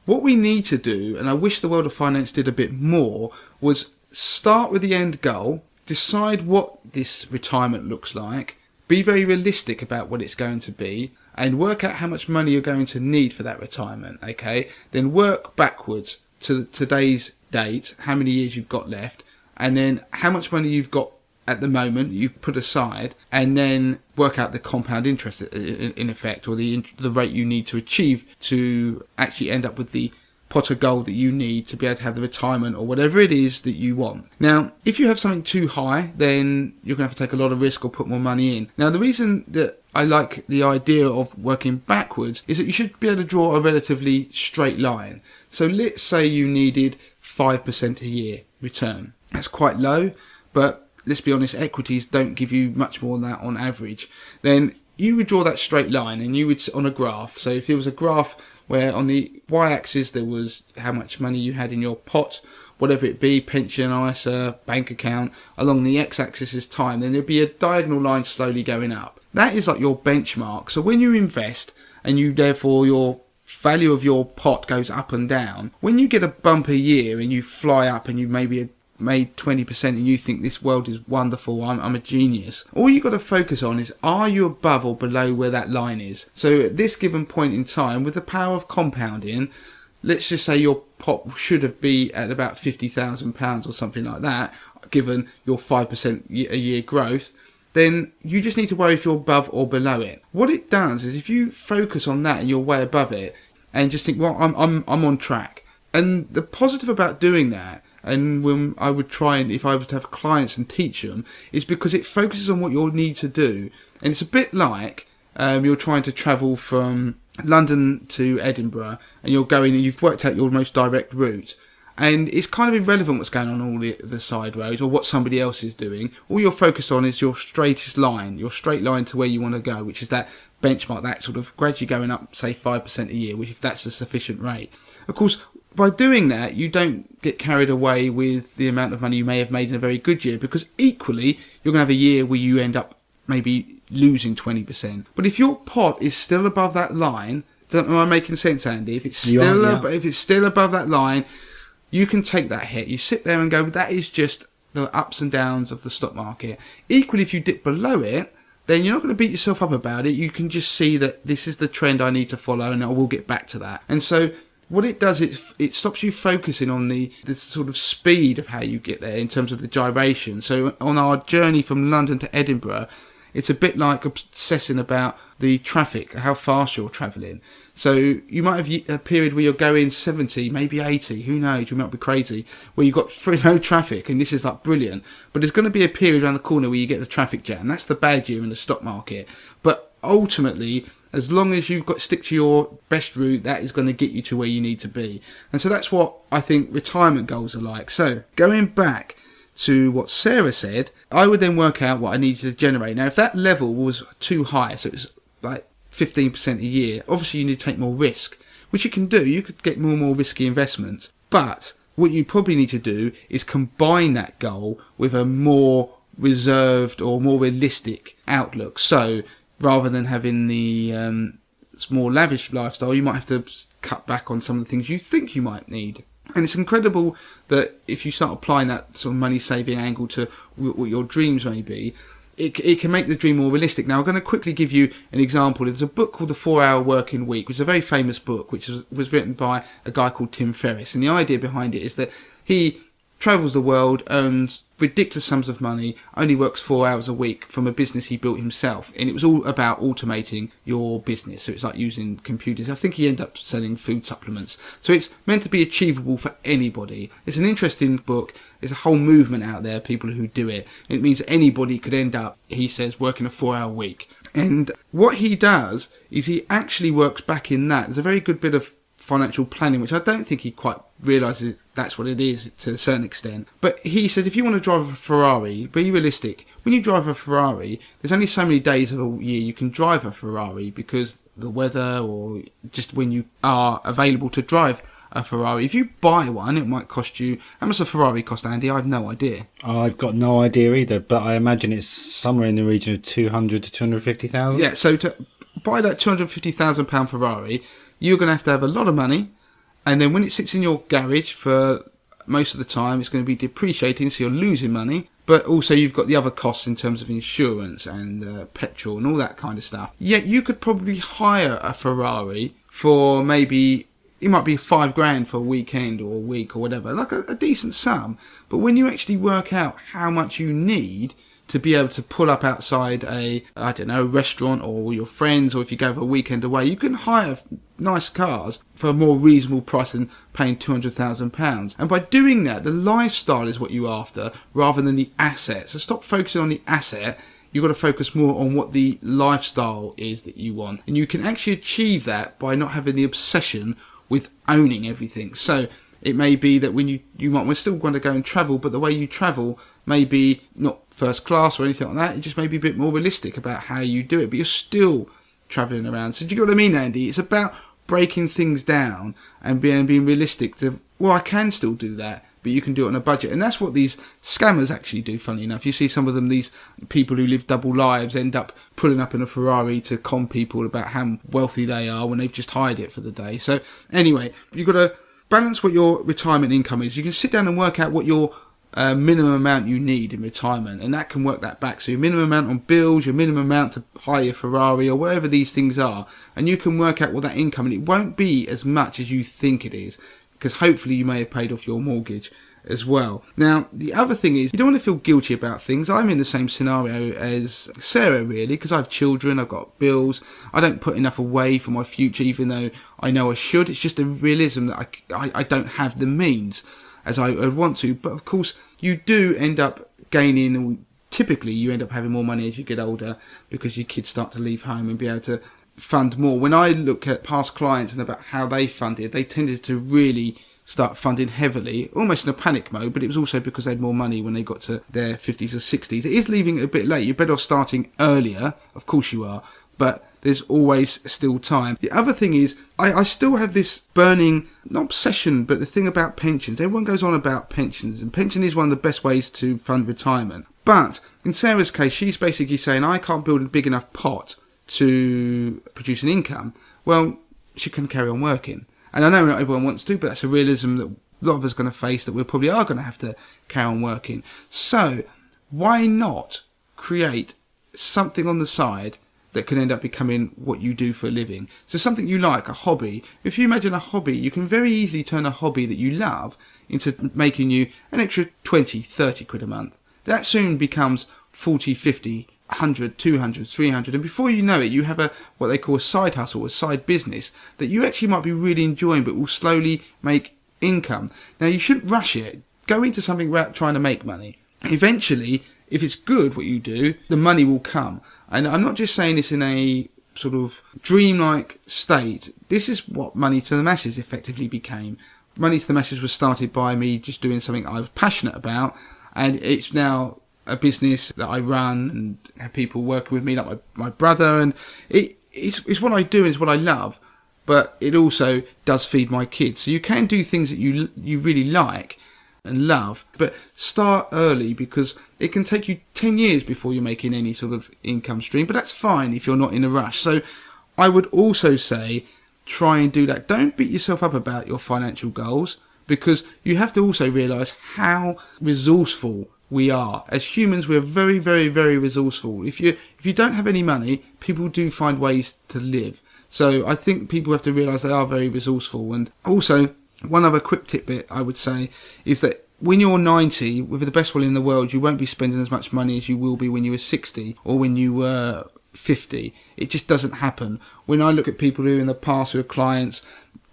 what we need to do, and I wish the world of finance did a bit more, was start with the end goal, decide what this retirement looks like, be very realistic about what it's going to be, and work out how much money you're going to need for that retirement, okay? Then work backwards to today's date, how many years you've got left, and then how much money you've got at the moment you put aside, and then work out the compound interest in effect, or the rate you need to achieve to actually end up with the pot of gold that you need to be able to have the retirement or whatever it is that you want. Now, if you have something too high, then you're going to have to take a lot of risk or put more money in. Now, the reason that I like the idea of working backwards is that you should be able to draw a relatively straight line. So let's say you needed 5% a year return. That's quite low, but let's be honest, equities don't give you much more than that on average. Then you would draw that straight line and you would, on a graph. So if there was a graph where on the y-axis there was how much money you had in your pot, whatever it be, pension, ISA, bank account, along the x-axis is time, then there'd be a diagonal line slowly going up. That is like your benchmark. So when you invest and you therefore your value of your pot goes up and down, when you get a bump a year and you fly up and you maybe made 20% and you think this world is wonderful, I'm a genius, all you got to focus on is, are you above or below where that line is? So at this given point in time, with the power of compounding, let's just say your pot should have been at about £50,000 or something like that, given your 5% a year growth, then you just need to worry if you're above or below it. What it does is if you focus on that and you're way above it and just think, well, I'm on track. And the positive about doing that, and when I would try and if I was to have clients and teach them, is because it focuses on what you'll need to do. And it's a bit like you're trying to travel from London to Edinburgh and you're going and you've worked out your most direct route. And it's kind of irrelevant what's going on all the side roads or what somebody else is doing. All you're focused on is your straightest line, your straight line to where you want to go, which is that benchmark, that sort of gradually going up, say 5% a year, which if that's a sufficient rate. Of course, by doing that, you don't get carried away with the amount of money you may have made in a very good year, because equally, you're going to have a year where you end up maybe losing 20%. But if your pot is still above that line, am I making sense, Andy? If it's still above that line, you can take that hit. You sit there and go, that is just the ups and downs of the stock market. Equally, if you dip below it, then you're not going to beat yourself up about it. You can just see that this is the trend I need to follow, and I will get back to that. And so what it does, it stops you focusing on the sort of speed of how you get there in terms of the gyration. So on our journey from London to Edinburgh, it's a bit like obsessing about the traffic, how fast you're travelling. So you might have a period where you're going 70, maybe 80, who knows, you might be crazy, where you've got no traffic, and this is like brilliant. But there's going to be a period around the corner where you get the traffic jam. That's the bad year in the stock market. But ultimately, as long as you've got stick to your best route, that is going to get you to where you need to be. And so that's what I think retirement goals are like. So going back to what Sarah said, I would then work out what I needed to generate. Now, if that level was too high, so it was like 15% a year, obviously you need to take more risk, which you can do. You could get more and more risky investments. But what you probably need to do is combine that goal with a more reserved or more realistic outlook. So rather than having the more lavish lifestyle, you might have to cut back on some of the things you think you might need. And it's incredible that if you start applying that sort of money saving angle to what your dreams may be, it can make the dream more realistic. Now, I'm going to quickly give you an example. There's a book called The 4-Hour Working Week, which is a very famous book, which was written by a guy called Tim Ferriss. And the idea behind it is that he travels the world, earns ridiculous sums of money, only works 4 hours a week from a business he built himself. And it was all about automating your business. So it's like using computers. I think he ended up selling food supplements. So it's meant to be achievable for anybody. It's an interesting book. There's a whole movement out there, people who do it. It means anybody could end up, he says, working a 4-hour week. And what he does is he actually works back in that. There's a very good bit of financial planning, which I don't think he quite realises that's what it is to a certain extent. But he said, if you want to drive a Ferrari, be realistic. When you drive a Ferrari, there's only so many days of a year you can drive a Ferrari because the weather or just when you are available to drive a Ferrari. If you buy one, it might cost you... How much does a Ferrari cost, Andy? I have no idea. I've got no idea either, but I imagine it's somewhere in the region of 200 to 250,000. Yeah, so to buy that £250,000 Ferrari, you're going to have a lot of money, and then when it sits in your garage for most of the time, it's going to be depreciating, so you're losing money. But also you've got the other costs in terms of insurance and petrol and all that kind of stuff. Yet you could probably hire a Ferrari for maybe... It might be $5,000 for a weekend or a week or whatever, like a decent sum. But when you actually work out how much you need to be able to pull up outside a restaurant or your friends, or if you go for a weekend away, you can hire nice cars for a more reasonable price than paying £200,000. And by doing that, the lifestyle is what you're after rather than the asset. So stop focusing on the asset. You've got to focus more on what the lifestyle is that you want. And you can actually achieve that by not having the obsession with owning everything. So it may be that when you might still want to go and travel, but the way you travel may be not first class or anything like that. It just may be a bit more realistic about how you do it, but you're still travelling around. So do you get what I mean, Andy? It's about breaking things down and being realistic to, well, I can still do that, but you can do it on a budget. And that's what these scammers actually do, funnily enough. You see some of them, these people who live double lives, end up pulling up in a Ferrari to con people about how wealthy they are when they've just hired it for the day. So anyway, you've got to balance what your retirement income is. You can sit down and work out what your minimum amount you need in retirement, and that can work that back. So your minimum amount on bills, your minimum amount to hire your Ferrari or whatever these things are, and you can work out what that income, and it won't be as much as you think it is, because hopefully you may have paid off your mortgage as well. Now, the other thing is, you don't want to feel guilty about things. I'm in the same scenario as Sarah, really, because I have children, I've got bills, I don't put enough away for my future, even though I know I should. It's just a realism that I don't have the means as I would want to. But of course, you do end up gaining, typically you end up having more money as you get older, because your kids start to leave home and be able to fund more. When I look at past clients and about how they funded, they tended to really start funding heavily, almost in a panic mode, but it was also because they had more money when they got to their 50s or 60s. It is leaving it a bit late. You're better off starting earlier, of course you are, but there's always still time. The other thing is, I still have this burning, not obsession, but the thing about pensions. Everyone goes on about pensions, and pension is one of the best ways to fund retirement. But in Sarah's case, she's basically saying, I can't build a big enough pot to produce an income. Well, she can carry on working. And I know not everyone wants to, but that's a realism that a lot of us are going to face, that we probably are going to have to carry on working. So why not create something on the side that can end up becoming what you do for a living? So something you like, a hobby. If you imagine a hobby, you can very easily turn a hobby that you love into making you an extra 20, 30 quid a month. That soon becomes 40, 50, 100, 200, 300, and before you know it, you have what they call a side hustle, a side business that you actually might be really enjoying, but will slowly make income. Now, you shouldn't rush it. Go into something without trying to make money. Eventually, if it's good what you do, the money will come. And I'm not just saying this in a sort of dreamlike state. This is what Money to the Masses effectively became. Money to the Masses was started by me just doing something I was passionate about, and it's now a business that I run and have people working with me, like my brother, and it's what I do and it's what I love, but it also does feed my kids. So you can do things that you really like and love, but start early, because it can take you 10 years before you're making any sort of income stream, but that's fine if you're not in a rush. So I would also say try and do that. Don't beat yourself up about your financial goals, because you have to also realise how resourceful we are. As humans, we're very, very, very resourceful. If you don't have any money, people do find ways to live. So I think people have to realise they are very resourceful. And also, one other quick tidbit I would say is that when you're 90, with the best will in the world, you won't be spending as much money as you will be when you were 60 or when you were 50. It just doesn't happen. When I look at people who in the past who are clients,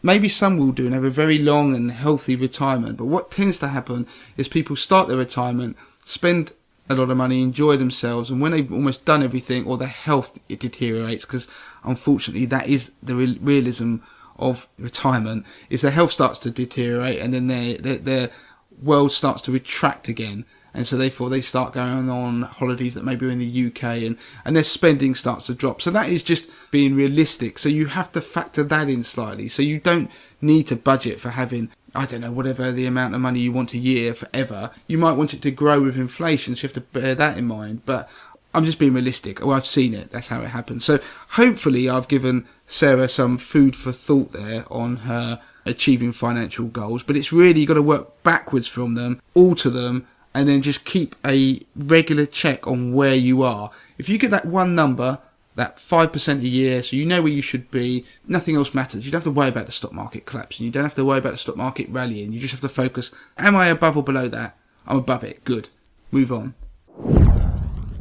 maybe some will do and have a very long and healthy retirement, but what tends to happen is people start their retirement, spend a lot of money, enjoy themselves, and when they've almost done everything, or their health, it deteriorates, because unfortunately that is the realism of retirement, is their health starts to deteriorate, and then their world starts to retract again. And so therefore they start going on holidays that maybe are in the UK, and their spending starts to drop. So that is just being realistic. So you have to factor that in slightly. So you don't need to budget for having, I don't know, whatever the amount of money you want a year forever. You might want it to grow with inflation, so you have to bear that in mind. But I'm just being realistic. I've seen it. That's how it happens. So hopefully I've given Sarah some food for thought there on her achieving financial goals. But it's really, you've got to work backwards from them, alter them, and then just keep a regular check on where you are. If you get that one number, that 5% a year, so you know where you should be, nothing else matters. You don't have to worry about the stock market collapsing. You don't have to worry about the stock market rallying. You just have to focus, am I above or below that? I'm above it. Good. Move on.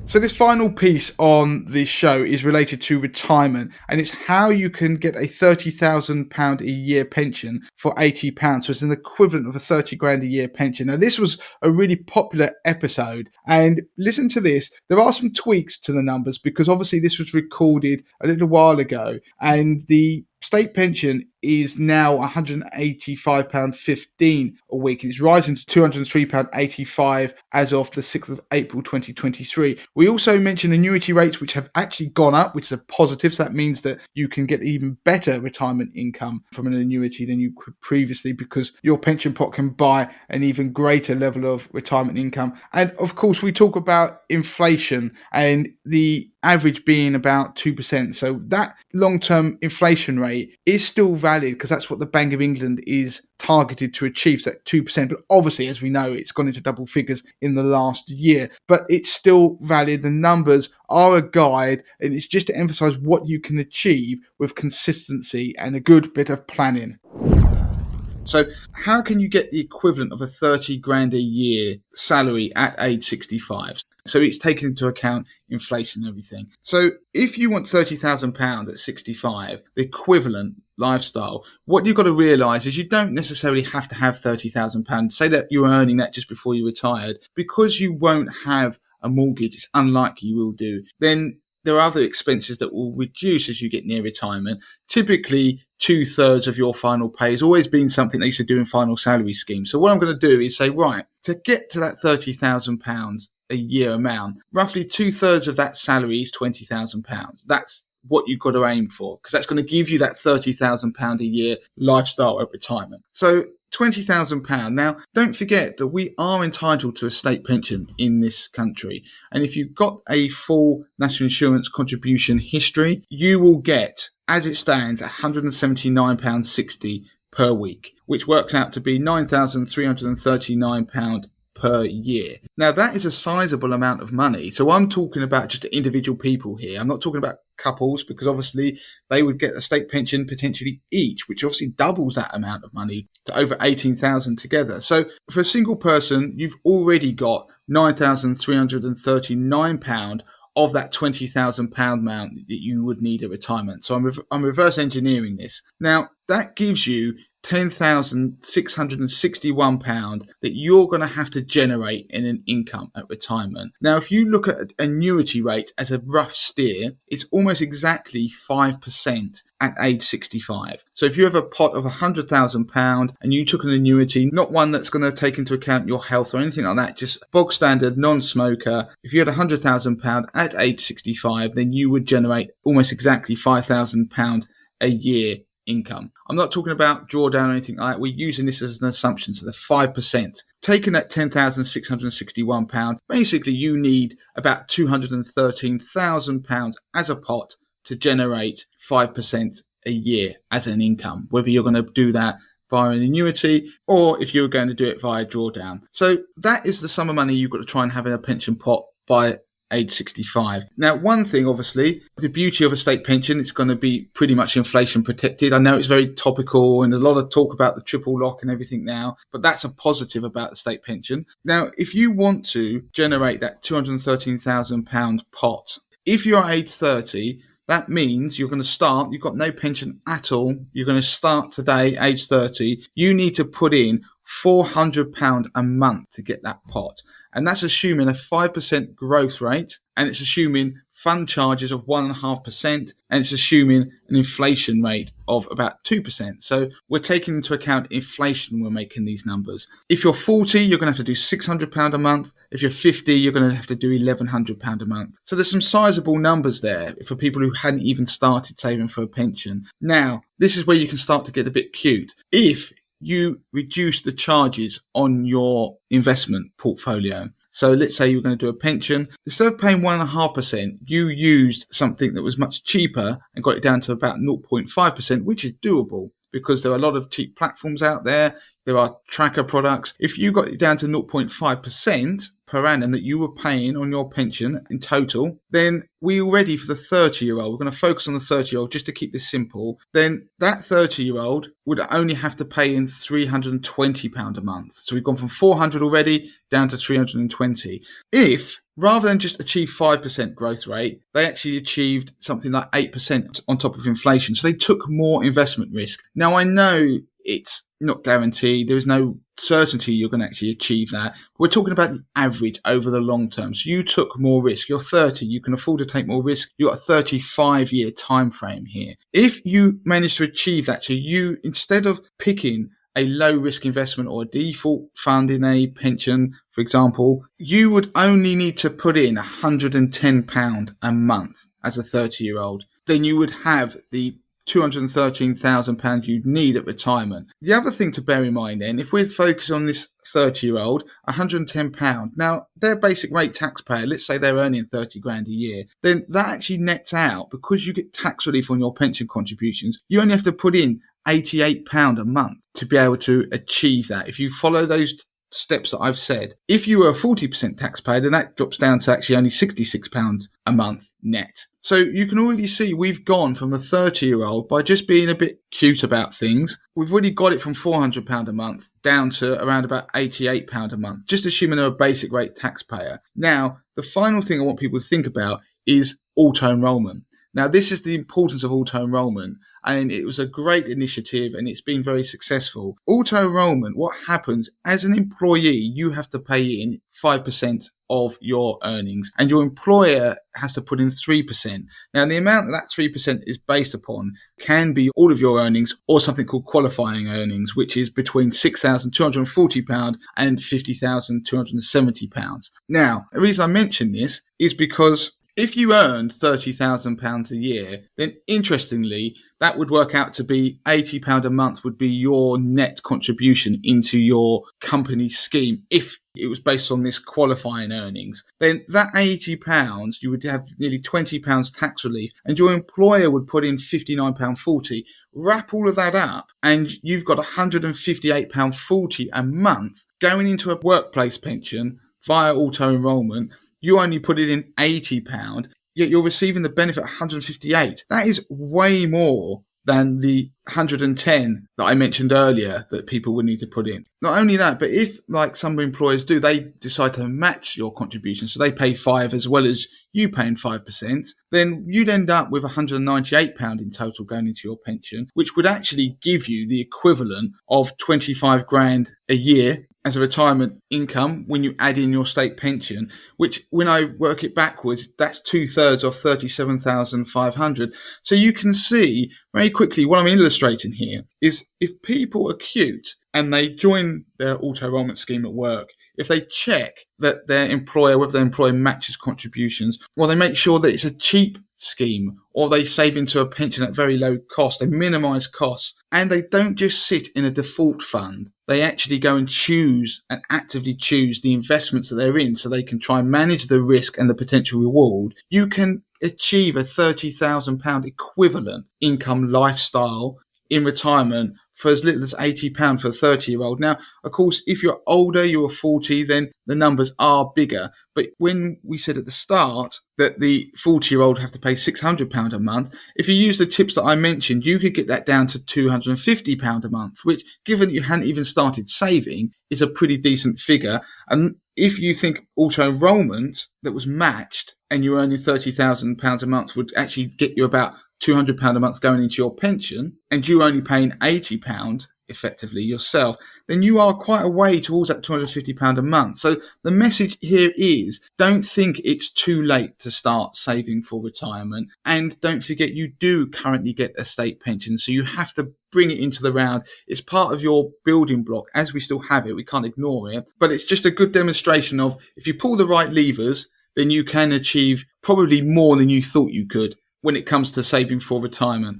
So this final piece on this show is related to retirement, and it's how you can get a £30,000 a year pension for £80. So it's an equivalent of a 30 grand a year pension. Now this was a really popular episode, and listen to this. There are some tweaks to the numbers because obviously this was recorded a little while ago, and the state pension is now £185.15 a week, and it's rising to £203.85 as of the 6th of April 2023. We also mentioned annuity rates, which have actually gone up, which is a positive. So that means that you can get even better retirement income from an annuity than you could previously, because your pension pot can buy an even greater level of retirement income. And of course, we talk about inflation and the average being about 2%. So that long-term inflation rate is still valid because that's what the Bank of England is targeted to achieve, so that 2%. But obviously, as we know, it's gone into double figures in the last year, but it's still valid. The numbers are a guide, and it's just to emphasize what you can achieve with consistency and a good bit of planning. So how can you get the equivalent of a 30 grand a year salary at age 65? So it's taken into account inflation and everything. So if you want £30,000 at 65, the equivalent lifestyle, what you've got to realise is you don't necessarily have to have £30,000. Say that you're earning that just before you retired. Because you won't have a mortgage, it's unlikely you will do. Then there are other expenses that will reduce as you get near retirement. Typically, 2/3 of your final pay has always been something they used to do in final salary schemes. So what I'm going to do is say, right, to get to that £30,000 a year amount, roughly 2/3 of that salary is £20,000. That's what you've got to aim for, because that's going to give you that £30,000 a year lifestyle at retirement. So £20,000. Now, don't forget that we are entitled to a state pension in this country. And if you've got a full national insurance contribution history, you will get, as it stands, £179.60 per week, which works out to be £9,339 per year. Now, that is a sizable amount of money. So I'm talking about just individual people here. I'm not talking about couples, because obviously they would get a state pension potentially each, which obviously doubles that amount of money to over 18,000 together. So for a single person, you've already got £9,339 of that £20,000 amount that you would need at retirement. So I'm reverse engineering this. Now, that gives you £10,661 that you're going to have to generate in an income at retirement. Now, if you look at annuity rate as a rough steer, it's almost exactly 5% at age 65. So if you have a pot of £100,000 and you took an annuity, not one that's going to take into account your health or anything like that, just bog standard non-smoker, if you had £100,000 at age 65, then you would generate almost exactly £5,000 a year income. I'm not talking about drawdown or anything like that. We're using this as an assumption. So the 5%. Taking that £10,661, basically you need about £213,000 as a pot to generate 5% a year as an income, whether you're going to do that via an annuity or if you're going to do it via drawdown. So that is the sum of money you've got to try and have in a pension pot by age 65. Now, one thing, obviously, the beauty of a state pension, it's going to be pretty much inflation protected. I know it's very topical and a lot of talk about the triple lock and everything now, but that's a positive about the state pension. Now, if you want to generate that £213,000 pot, if you're age 30, that means you're going to start, you've got no pension at all. You're going to start today, age 30. You need to put in £400 a month to get that pot. And that's assuming a 5% growth rate, and it's assuming fund charges of 1.5%, and it's assuming an inflation rate of about 2%. So we're taking into account inflation when we're making these numbers. If you're 40, you're going to have to do £600 a month. If you're 50, you're going to have to do £1,100 a month. So there's some sizable numbers there for people who hadn't even started saving for a pension. Now, this is where you can start to get a bit cute. If you reduce the charges on your investment portfolio. So let's say you're going to do a pension. Instead of paying 1.5%, you used something that was much cheaper and got it down to about 0.5%, which is doable because there are a lot of cheap platforms out there. There are tracker products. If you got it down to 0.5% per annum that you were paying on your pension in total, then we already for the 30-year-old, we're going to focus on the 30-year-old just to keep this simple, then that 30-year-old would only have to pay in £320 a month. So we've gone from 400 already down to 320. If rather than just achieve 5% growth rate, they actually achieved something like 8% on top of inflation. So they took more investment risk. Now, I know it's not guaranteed. There is no certainty you're going to actually achieve that. We're talking about the average over the long term. So you took more risk. You're 30. You can afford to take more risk. You've got a 35-year time frame here. If you manage to achieve that, so you, instead of picking a low risk investment or a default fund in a pension, for example, you would only need to put in £110 a month as a 30-year-old. Then you would have the £213,000 you'd need at retirement. The other thing to bear in mind then, if we're focused on this 30-year-old, £110, now their basic rate taxpayer, let's say they're earning 30 grand a year, then that actually nets out, because you get tax relief on your pension contributions, you only have to put in £88 a month to be able to achieve that. If you follow those steps that I've said, if you were a 40% taxpayer, then that drops down to actually only £66 a month net. So you can already see we've gone from a 30-year-old by just being a bit cute about things. We've already got it from £400 a month down to around about £88 a month, just assuming they're a basic rate taxpayer. Now, the final thing I want people to think about is auto-enrollment. Now, this is the importance of auto-enrollment, and it was a great initiative and it's been very successful. Auto-enrollment, what happens, as an employee, you have to pay in 5% of your earnings and your employer has to put in 3%. Now, the amount that 3% is based upon can be all of your earnings or something called qualifying earnings, which is between £6,240 and £50,270. Now, the reason I mention this is because if you earned £30,000 a year, then interestingly, that would work out to be £80 a month would be your net contribution into your company scheme if it was based on this qualifying earnings. Then that £80, you would have nearly £20 tax relief and your employer would put in £59.40. Wrap all of that up and you've got £158.40 a month going into a workplace pension via auto-enrollment. You only put it in £80, yet you're receiving the benefit of £158. That is way more than the £110 that I mentioned earlier that people would need to put in. Not only that, but if, like some employers do, they decide to match your contribution, so they pay 5 as well as you paying 5%, then you'd end up with £198 in total going into your pension, which would actually give you the equivalent of 25 grand a year as a retirement income when you add in your state pension, which when I work it backwards, that's 2/3 of 37,500. So you can see very quickly what I'm illustrating here is if people are cute, and they join their auto-enrollment scheme at work, if they check that their employer, whether their employer matches contributions, or they make sure that it's a cheap scheme, or they save into a pension at very low cost, they minimise costs, and they don't just sit in a default fund, they actually go and choose and actively choose the investments that they're in so they can try and manage the risk and the potential reward, you can achieve a £30,000 equivalent income lifestyle in retirement for as little as £80 for a 30-year-old. Now, of course, if you're older, you're 40, then the numbers are bigger. But when we said at the start that the 40-year-old have to pay £600 a month, if you use the tips that I mentioned, you could get that down to £250 a month, which, given that you hadn't even started saving, is a pretty decent figure. And if you think auto-enrollment that was matched and you're earning £30,000 a month would actually get you about £200 a month going into your pension, and you're only paying £80 effectively yourself, then you are quite a way towards that £250 a month. So the message here is, don't think it's too late to start saving for retirement. And don't forget, you do currently get a state pension, so you have to bring it into the round. It's part of your building block. As we still have it, we can't ignore it. But it's just a good demonstration of, if you pull the right levers, then you can achieve probably more than you thought you could when it comes to saving for retirement.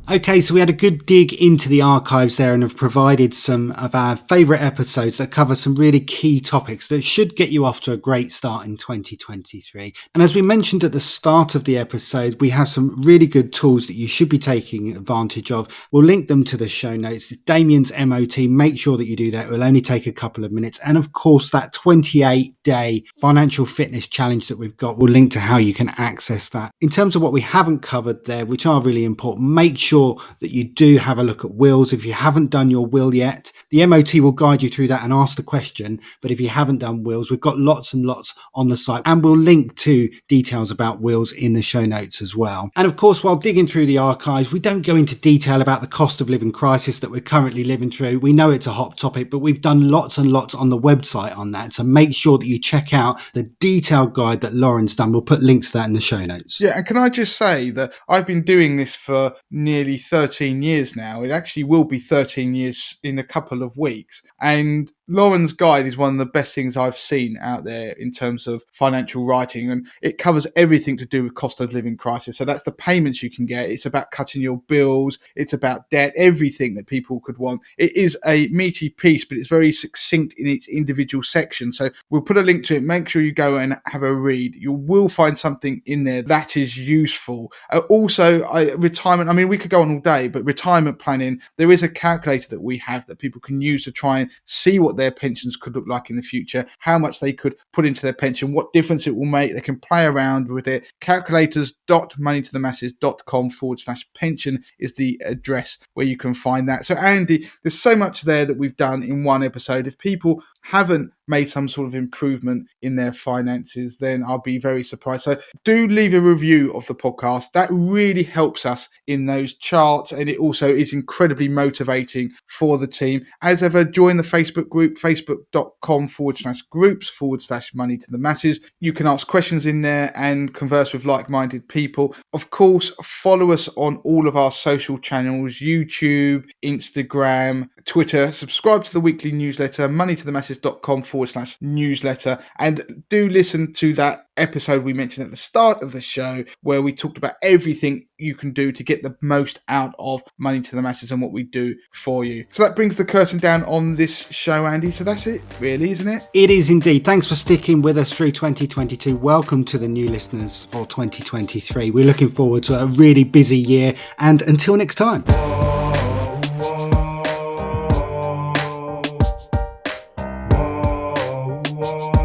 Okay, so we had a good dig into the archives there and have provided some of our favourite episodes that cover some really key topics that should get you off to a great start in 2023. And as we mentioned at the start of the episode, we have some really good tools that you should be taking advantage of. We'll link them to the show notes. It's Damien's MOT. Make sure that you do that. It will only take a couple of minutes. And of course, that 28-day financial fitness challenge that we've got, we'll link to how you can access that. In terms of what we haven't covered there, which are really important, make sure that you do have a look at wills. If you haven't done your will yet, the MOT will guide you through that and ask the question. But if you haven't done wills, we've got lots and lots on the site, and we'll link to details about wills in the show notes as well. And of course, while digging through the archives, we don't go into detail about the cost of living crisis that we're currently living through. We know it's a hot topic, but we've done lots and lots on the website on that. So make sure that you check out the detailed guide that Lauren's done. We'll put links to that in the show notes. Yeah, and can I just say that I've been doing this for nearly 13 years now. It actually will be 13 years in a couple of weeks. And Lauren's guide is one of the best things I've seen out there in terms of financial writing, and it covers everything to do with cost of living crisis. So that's the payments you can get. It's about cutting your bills. It's about debt, everything that people could want. It is a meaty piece, but it's very succinct in its individual section. So we'll put a link to it. Make sure you go and have a read. You will find something in there that is useful. Also, retirement, I mean, we could go on all day, but retirement planning, there is a calculator that we have that people can use to try and see what their pensions could look like in the future, how much they could put into their pension, what difference it will make. They can play around with it. Calculators.moneytothemasses.com/pension is the address where you can find that. So Andy, there's so much there that we've done in one episode. If people haven't made some sort of improvement in their finances, then I'll be very surprised. So do leave a review of the podcast. That really helps us in those charts, and it also is incredibly motivating for the team. As ever, join the Facebook group, facebook.com/groups/money to the masses. You can ask questions in there and converse with like-minded people. Of course, follow us on all of our social channels, YouTube, Instagram, Twitter. Subscribe to the weekly newsletter, moneytothemasses.com/newsletter, and do listen to that episode we mentioned at the start of the show where we talked about everything you can do to get the most out of Money to the Masses and what we do for you. So that brings the curtain down on this show, Andy. So that's it, really, isn't it? It is indeed. Thanks for sticking with us through 2022. Welcome to the new listeners for 2023. We're looking forward to a really busy year, and until next time. Whoa.